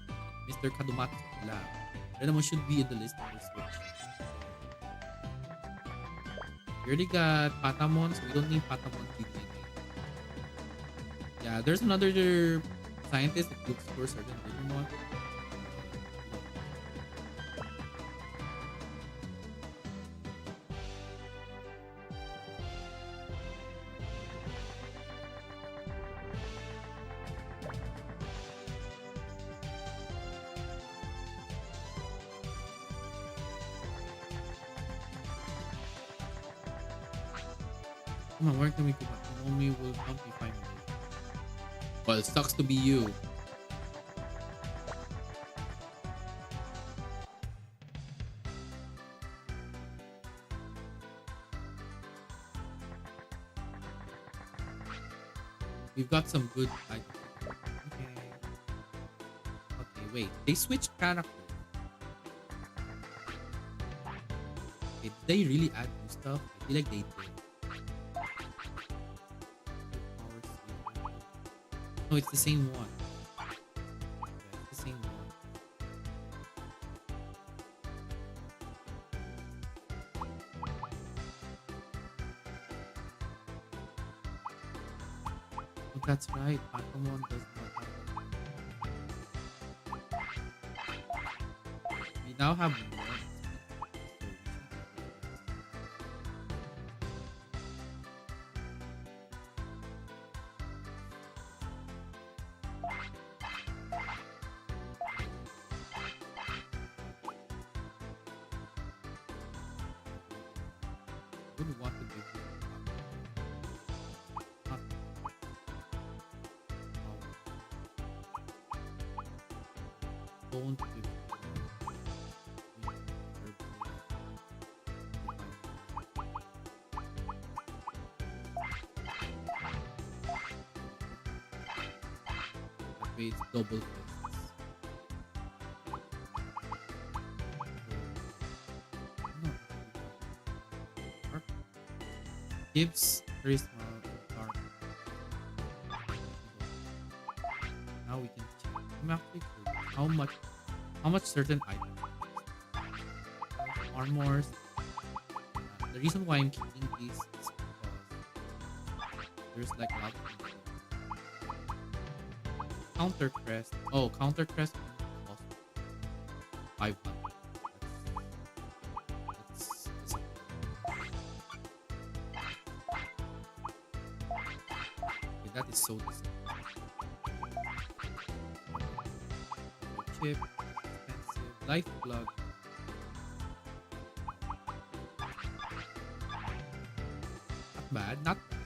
Mr. Kadumatsu lab. Renamon should be in the list for switch. We already got Patamon, so we don't need Patamon treatment. Yeah, there's another scientist that looks for certain Digimon. Come on, where can we go back? Naomi will help me find me. Well, it sucks to be you. We've got some good items. Okay. Okay, wait. They switched characters. Okay, did they really add new stuff? I feel like they did. No, it's the same one. Yeah, it's the same one. Oh, that's right. Patamon does not have that. now have more experience, so we should be good. Would want to give you not don't give that way it's double fists. No, dark gives charisma dark. Now we can check. I'm actually curious how much certain items armors. The reason why I'm keeping these is because there's like a lot of things. Counter crest. Oh, counter crest cost 500. That's okay, that is so disappointing. Chip, expensive, life plug. Not bad, not bad.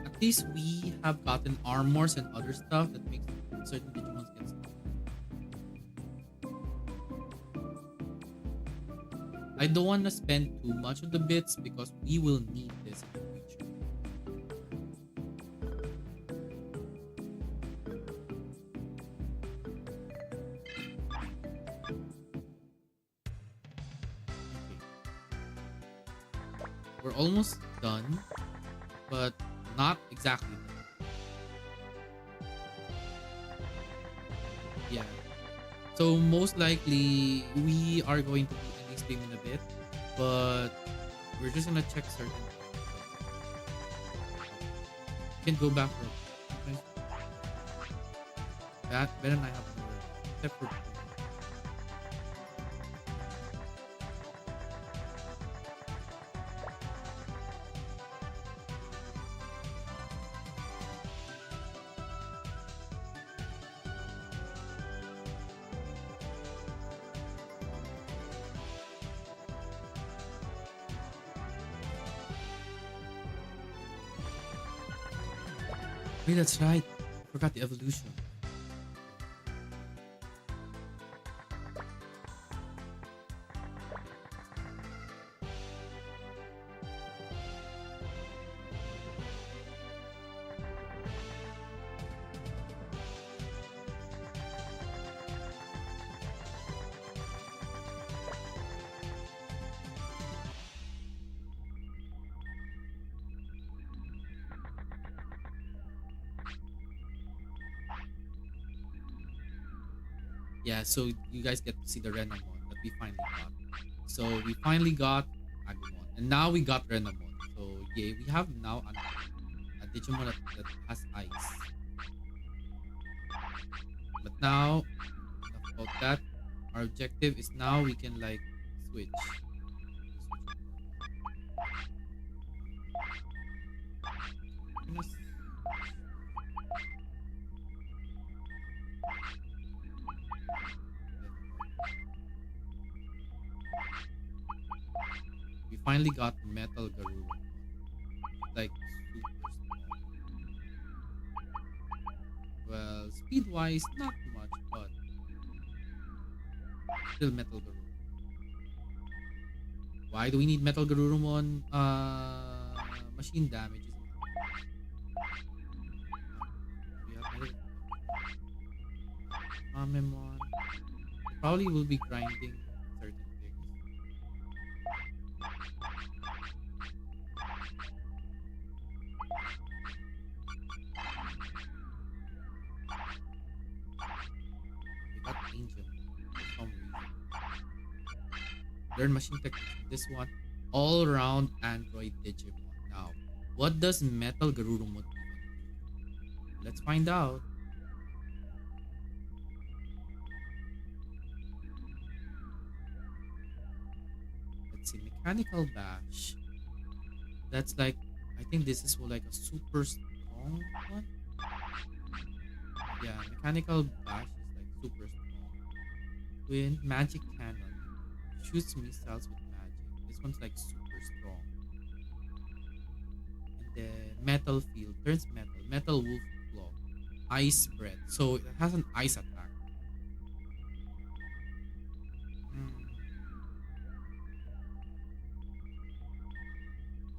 At least we have gotten armors and other stuff that makes certain Digimons get stuck. I don't want to spend too much of the bits because we will need this in the future. Okay. We're almost done, but not exactly done. Yeah. So most likely we are going to be ending stream in a bit, but we're just gonna check certain. You can go back for that. Ben and I have more, except for wait, that's right. I forgot the evolution. Yeah, so you guys get to see the Renamon that we finally got. So we finally got Agumon, and now we got Renamon. So yeah, we have now a Digimon that has ice. But now, enough about that. Our objective is now we can like switch. We finally got Metal Garou. Like super strong. Well, speed wise, not much, but still Metal Garou. Why do we need Metal Garurumon? Machine damage is we have Metal Amemon. Probably will be grinding certain things. We got Angel for some reason. Learn machine techniques. This one, all round Android Digimon. Now, what does Metal Garurumon even do? Let's find out. Let's see, Mechanical Bash. That's like, I think this is like a super strong one. Yeah, Mechanical Bash is like super strong. With Magic Cannon, shoots missiles with magic. This one's like super strong. And then Metal Field turns metal. Metal Wolf Claw. Ice Breath. So it has an ice attack. Hmm.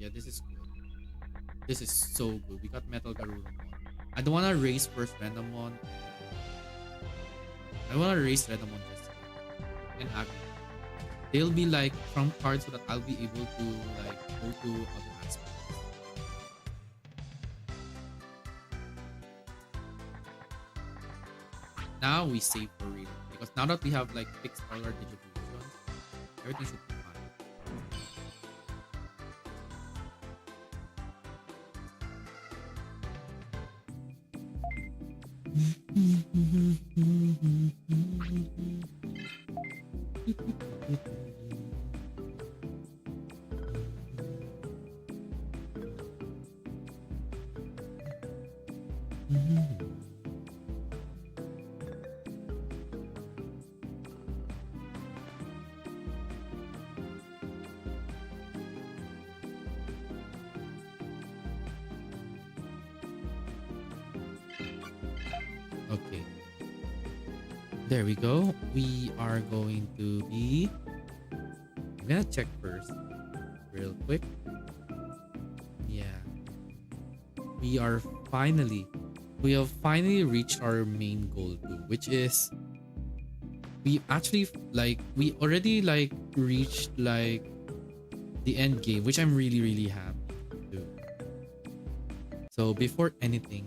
Yeah, this is good. This is so good. We got Metal Garurumon. I don't wanna race first Renamon. I don't wanna race Renamon just yet. And Agni. They'll be like trump cards so that I'll be able to like go to other aspects. Now we save for real. Because now that we have like fixed all our distributions, everything should be fine. Okay. There we go. We are going to be... I'm gonna check first. Real quick. Yeah. We are finally... We have finally reached our main goal too. Which is... We actually like... We already like reached like... The end game. Which I'm really really happy to do. So before anything...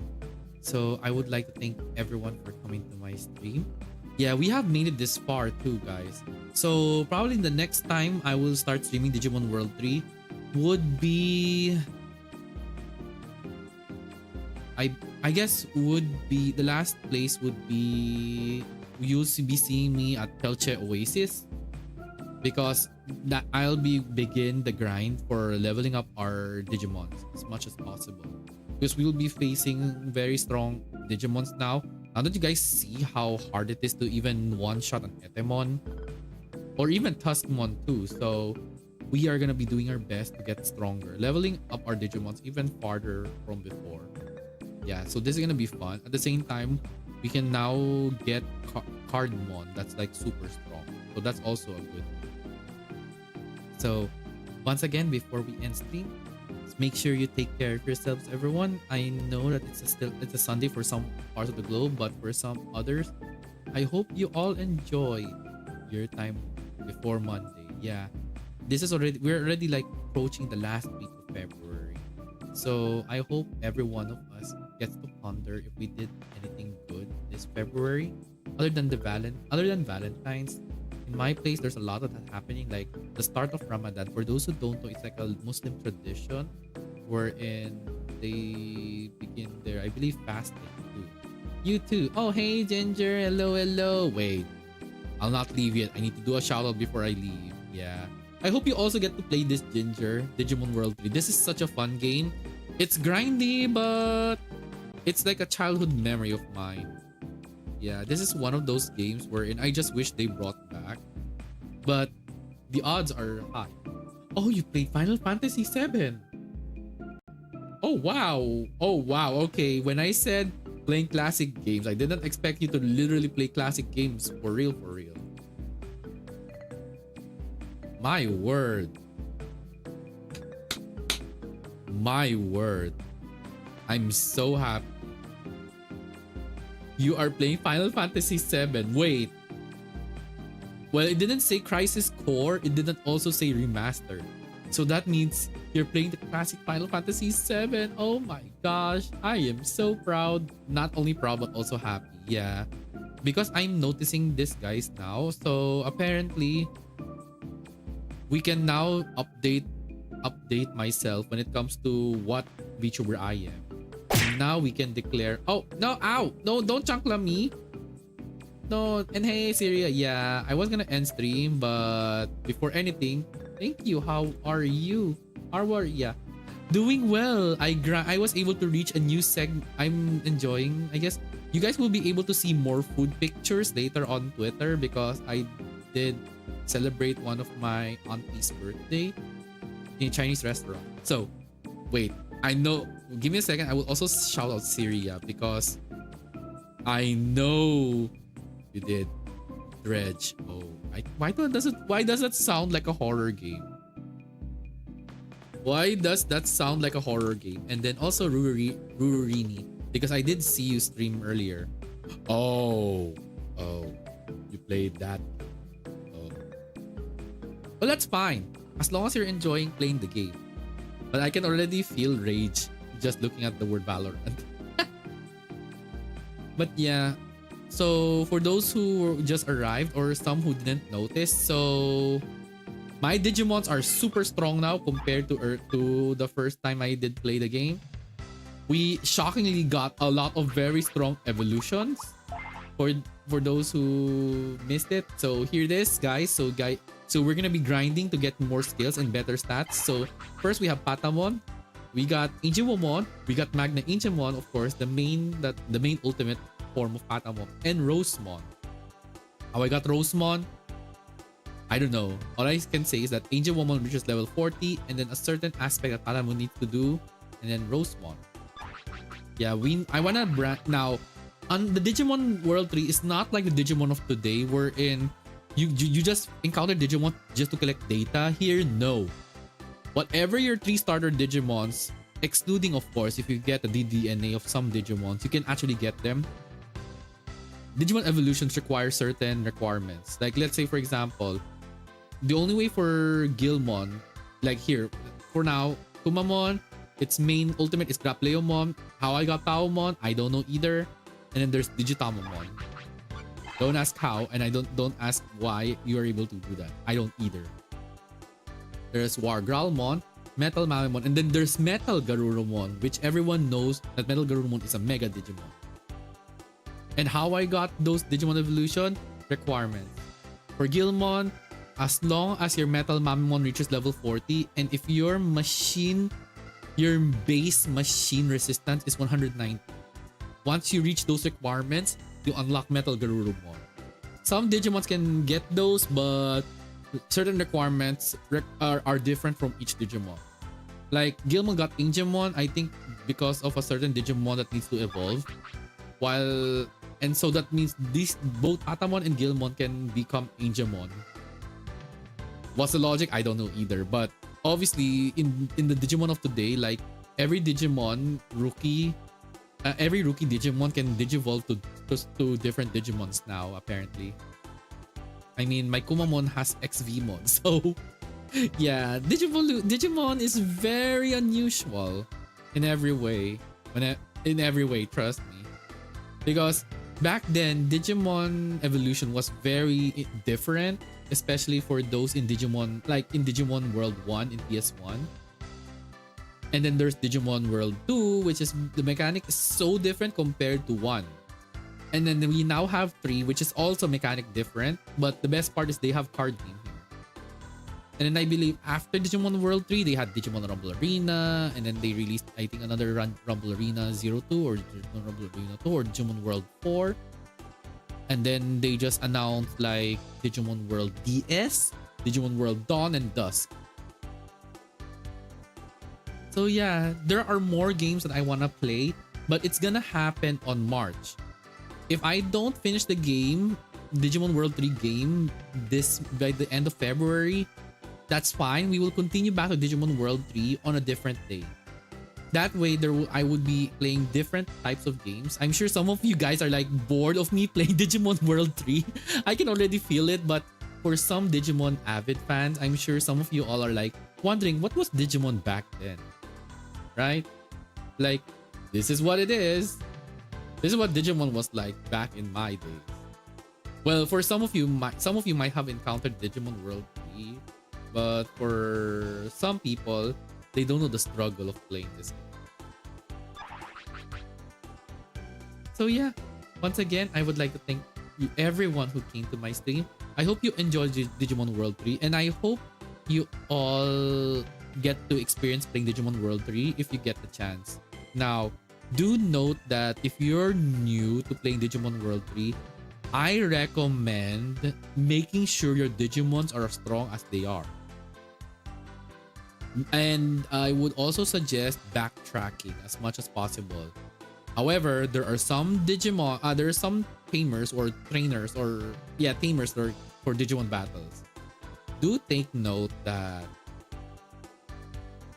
So I would like to thank everyone for coming to my stream. Yeah, we have made it this far too, guys. So probably the next time I will start streaming Digimon World 3 would be... I guess would be... The last place would be... You'll be seeing me at Telche Oasis. Because that I'll be begin the grind for leveling up our Digimons as much as possible. Because we will be facing very strong Digimons now. Now that you guys see how hard it is to even one-shot an Etemon or even Tuskmon too. So we are gonna be doing our best to get stronger, leveling up our Digimons even farther from before. Yeah, so this is gonna be fun. At the same time, we can now get Cardmon that's like super strong. So that's also a good thing. So once again, before we end stream, make sure you take care of yourselves, everyone. I know that it's a Sunday for some parts of the globe, but for some others, I hope you all enjoy your time before Monday. Yeah, we're already like approaching the last week of February, so I hope every one of us gets to ponder if we did anything good this February, other than Valentine's. In my place, there's a lot of that happening, like the start of Ramadan. For those who don't know, it's like a Muslim tradition wherein they begin their, I believe, fasting too. You too. Oh, hey, Ginger. Hello, hello. Wait, I'll not leave yet. I need to do a shout out before I leave. Yeah. I hope you also get to play this, Ginger. Digimon World 3. This is such a fun game. It's grindy, but it's like a childhood memory of mine. Yeah, this is one of those games wherein I just wish they brought back. But the odds are high. Oh, you played Final Fantasy 7. Oh, wow. Oh, wow. Okay, when I said playing classic games, I didn't expect you to literally play classic games for real, for real. My word. My word. I'm so happy. You are playing Final Fantasy 7. Wait. Well, it didn't say Crisis Core. It didn't also say Remastered. So that means you're playing the classic Final Fantasy 7. Oh my gosh. I am so proud. Not only proud, but also happy. Yeah. Because I'm noticing this, guys, now. So apparently, we can now update myself when it comes to what VTuber I am. Now we can declare. Oh no! Ow! No! Don't chunkla me. No. And hey, Syria. Yeah, I was gonna end stream, but before anything, thank you. How are you? Yeah, doing well. I was able to reach a new segment. I'm enjoying. I guess you guys will be able to see more food pictures later on Twitter because I did celebrate one of my auntie's birthday in a Chinese restaurant. So, wait. I know. Give me a second. I will also shout out Syria because I know you did Dredge. Oh, why does that sound like a horror game? Why does that sound like a horror game? And then also Rururini because I did see you stream earlier. Oh, you played that. Oh, well, that's fine as long as you're enjoying playing the game. But I can already feel rage just looking at the word Valorant. But yeah, so for those who just arrived or some who didn't notice, so my Digimons are super strong now compared to the first time I did play the game. We shockingly got a lot of very strong evolutions for those who missed it. So here it is, guys. So we're gonna be grinding to get more skills and better stats. So first we have Patamon, we got Injimon, we got Magna Injimon, of course, the main ultimate form of Patamon, and Rosemon. How I got Rosemon, I don't know. All I can say is that Injimon reaches level 40, and then a certain aspect that Patamon needs to do, and then Rosemon. Yeah, I wanna brand now. On the Digimon World 3 is not like the Digimon of today, wherein you just encounter Digimon just to collect data. Here, no. Whatever your 3 starter Digimons, excluding of course if you get the DDNA of some Digimons, you can actually get them. Digimon evolutions require certain requirements. Like let's say for example, the only way for Gilmon, like here, for now, Kumamon, its main ultimate is Grapleomon. How I got Paomon, I don't know either. And then there's Digitamamon. Don't ask how, and I don't ask why you are able to do that. I don't either. There's Wargralmon, Metal Mamemon, and then there's Metal Garurumon, which everyone knows that Metal Garurumon is a Mega Digimon. And how I got those Digimon evolution requirements. For Gilmon, as long as your Metal Mamemon reaches level 40, and if your base machine resistance is 190. Once you reach those requirements, you unlock Metal Garurumon. Some Digimons can get those, but certain requirements are different from each Digimon. Like Gilmon got Injimon, I think because of a certain Digimon that needs to evolve. And so that means both Patamon and Gilmon can become Injimon. What's the logic? I don't know either. But obviously in the Digimon of today, like every rookie Digimon can digivolve to different Digimons now, apparently. I mean, my Kumamon has XVmon, so yeah, Digimon is very unusual in every way. In every way, trust me. Because back then, Digimon evolution was very different, especially for those in Digimon, like in Digimon World 1 in PS1. And then there's Digimon World 2, which is the mechanic is so different compared to 1. And then we now have 3, which is also mechanic different. But the best part is they have card game here. And then I believe after Digimon World 3, they had Digimon Rumble Arena. And then they released, I think, another Rumble Arena 02 or Digimon Rumble Arena 2 or Digimon World 4. And then they just announced like Digimon World DS, Digimon World Dawn, and Dusk. So yeah, there are more games that I want to play, but it's gonna happen on March. If I don't finish the game, Digimon World 3 game, this by the end of February, that's fine. We will continue back to Digimon World 3 on a different day. That way, I would be playing different types of games. I'm sure some of you guys are like bored of me playing Digimon World 3. I can already feel it, but for some Digimon avid fans, I'm sure some of you all are like wondering what was Digimon back then, right? Like, this is what it is. This is what Digimon was like back in my days. Well, for some of you might have encountered Digimon World 3, but for some people, they don't know the struggle of playing this game. So yeah, once again, I would like to thank you everyone who came to my stream. I hope you enjoyed Digimon World 3, and I hope you all get to experience playing Digimon World 3 if you get the chance. Now, do note that if you're new to playing Digimon World 3, I recommend making sure your Digimons are as strong as they are. And I would also suggest backtracking as much as possible. However, there are some Digimon, there are some tamers or trainers or tamers for Digimon battles. Do take note that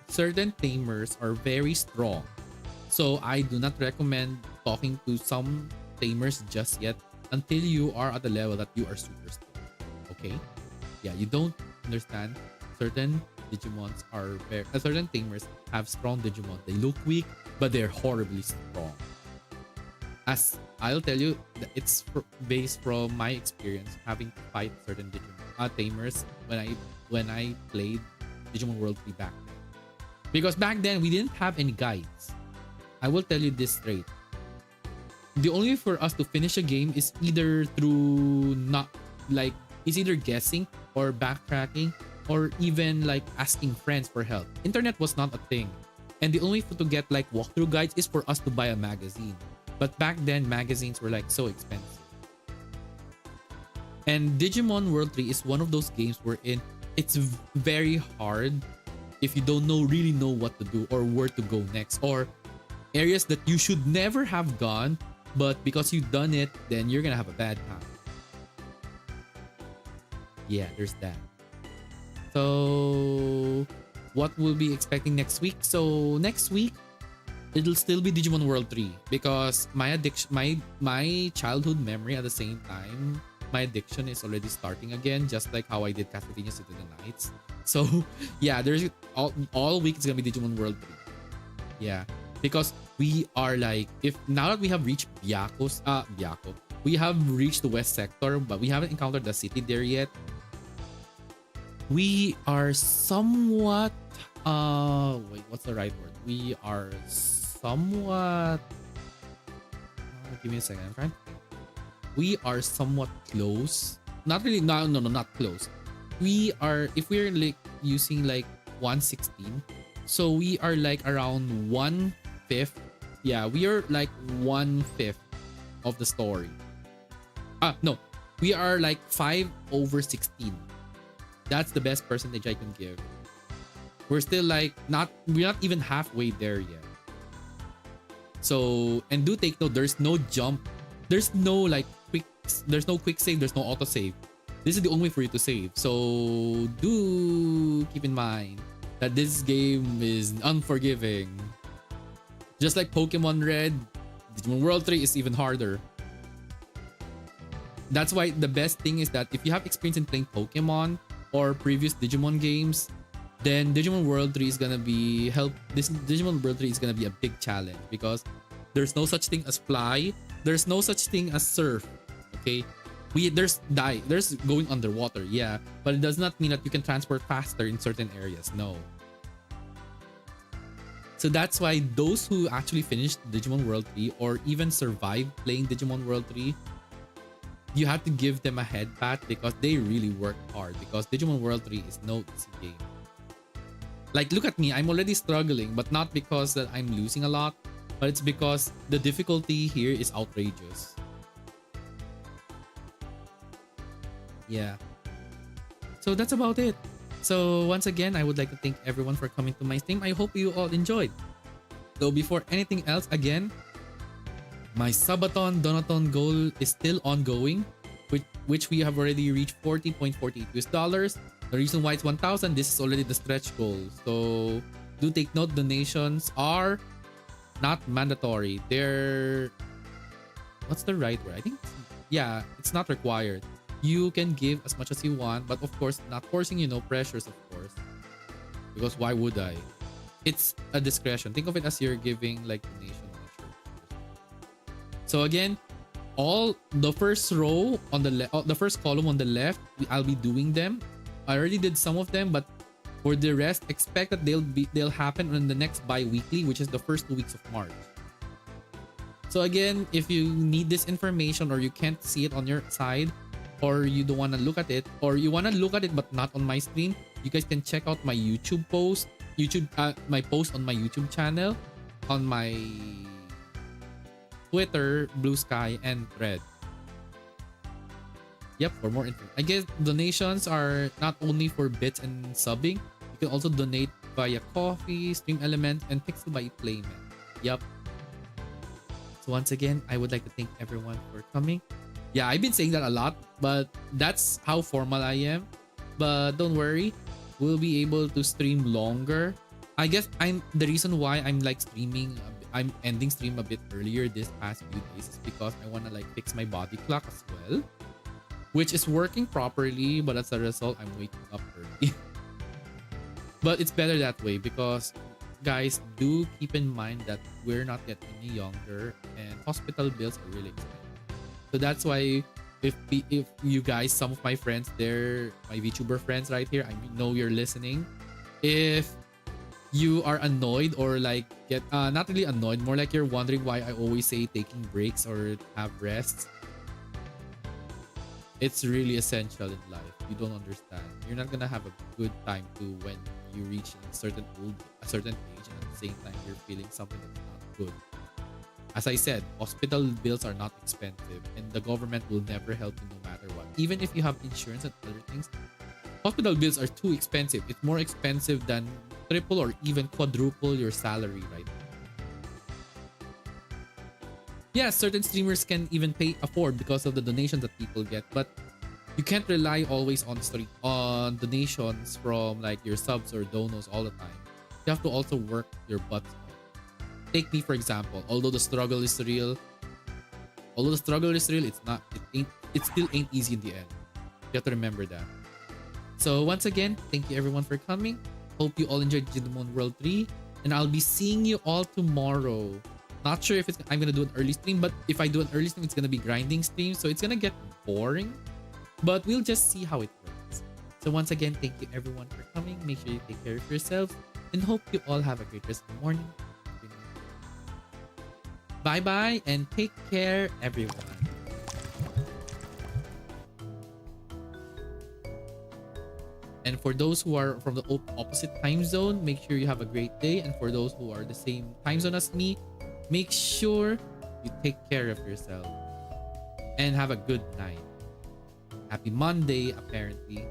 certain tamers are very strong. So I do not recommend talking to some tamers just yet until you are at the level that you are super strong. Okay? Yeah, you don't understand. Certain Digimons are certain tamers have strong Digimon. They look weak, but they're horribly strong. As I'll tell you, it's based from my experience having to fight certain Digimon tamers when I played Digimon World 3 back then. Because back then we didn't have any guides. I will tell you this straight. The only way for us to finish a game is either through either guessing or backtracking or even like asking friends for help. Internet was not a thing. And the only way to get like walkthrough guides is for us to buy a magazine. But back then, magazines were like so expensive. And Digimon World 3 is one of those games wherein it's very hard if you don't really know what to do or where to go next, or areas that you should never have gone, but because you've done it, then you're gonna have a bad time. Yeah, there's that. So what we'll be expecting next week? So next week, it'll still be Digimon World 3 because my addiction, my childhood memory at the same time, my addiction is already starting again, just like how I did Castlevania City of the Nights. So yeah, there's all week it's gonna be Digimon World 3. Yeah, because we are like, if now that we have reached Byako, we have reached the west sector, but we haven't encountered the city there yet. We are somewhat wait, what's the right word? We are somewhat give me a second. I'm trying to think. We are somewhat close. Not really, no, not close. We are, if we're like using like 116, so we are like around 1/5. Yeah, we are like 1/5 of the story. No, we are like 5/16. That's the best percentage I can give. We're still like we're not even halfway there yet. So, and do take note, there's no jump, there's no quick save, there's no auto save. This is the only way for you to save. So do keep in mind that this game is unforgiving. Just like Pokemon Red, Digimon World 3 is even harder. That's why the best thing is that if you have experience in playing Pokemon or previous Digimon games, then Digimon World 3 is gonna be Digimon World 3 is gonna be a big challenge because there's no such thing as fly, there's no such thing as surf. Okay, there's going underwater, yeah, but it does not mean that you can transport faster in certain areas. No. So that's why those who actually finished Digimon World 3 or even survived playing Digimon World 3, you have to give them a head pat because they really work hard, because Digimon World 3 is no easy game. Like, look at me, I'm already struggling, but not because that I'm losing a lot, but it's because the difficulty here is outrageous. Yeah. So that's about it. So once again, I would like to thank everyone for coming to my stream. I hope you all enjoyed. So before anything else, again, my subathon donathon goal is still ongoing, which we have already reached $40.48. The reason why it's 1,000, this is already the stretch goal. So do take note, donations are not mandatory. They're, what's the right word? I think, yeah, it's not required. You can give as much as you want, but of course, not forcing, you know, pressures, of course. Because why would I? It's a discretion. Think of it as you're giving like donation on a church. So again, all the first row on the first column on the left, I'll be doing them. I already did some of them, but for the rest, expect that they'll happen on the next bi-weekly, which is the first 2 weeks of March. So again, if you need this information or you can't see it on your side, or you don't want to look at it, or you want to look at it but not on my screen, you guys can check out my YouTube post, my post on my YouTube channel, on my Twitter, Blue Sky, and Thread. Yep, for more info. I guess donations are not only for bits and subbing. You can also donate via Coffee, Stream Element, and Pixel by Playment. Yep. So once again, I would like to thank everyone for coming. Yeah, I've been saying that a lot, but that's how formal I am. But don't worry, we'll be able to stream longer. I guess the reason why I'm like streaming, I'm ending stream a bit earlier this past few days is because I want to like fix my body clock as well, which is working properly, but as a result, I'm waking up early. But it's better that way because, guys, do keep in mind that we're not yet any younger and hospital bills are really expensive. So that's why if you guys, some of my friends, they're my VTuber friends right here, I know you're listening. If you are annoyed or like get not really annoyed, more like you're wondering why I always say taking breaks or have rests, it's really essential in life. You don't understand. You're not gonna have a good time too when you reach a certain age, and at the same time you're feeling something that's not good. As I said, hospital bills are not expensive and the government will never help you no matter what. Even if you have insurance and other things, hospital bills are too expensive. It's more expensive than triple or even quadruple your salary right now. Yeah, certain streamers can even afford because of the donations that people get, but you can't rely always on donations from like your subs or donos all the time. You have to also work your butts off. Take me for example. Although the struggle is real, it still ain't easy in the end. You have to remember that. So once again, thank you everyone for coming. Hope you all enjoyed Digimon World 3, and I'll be seeing you all tomorrow. Not sure if I'm gonna do an early stream, but if I do an early stream, it's gonna be grinding stream, so it's gonna get boring. But we'll just see how it works. So once again, thank you everyone for coming. Make sure you take care of yourselves, and hope you all have a great rest of the morning. Bye bye and take care, everyone. And for those who are from the opposite time zone, make sure you have a great day. And for those who are the same time zone as me, make sure you take care of yourself and have a good night. Happy Monday, apparently.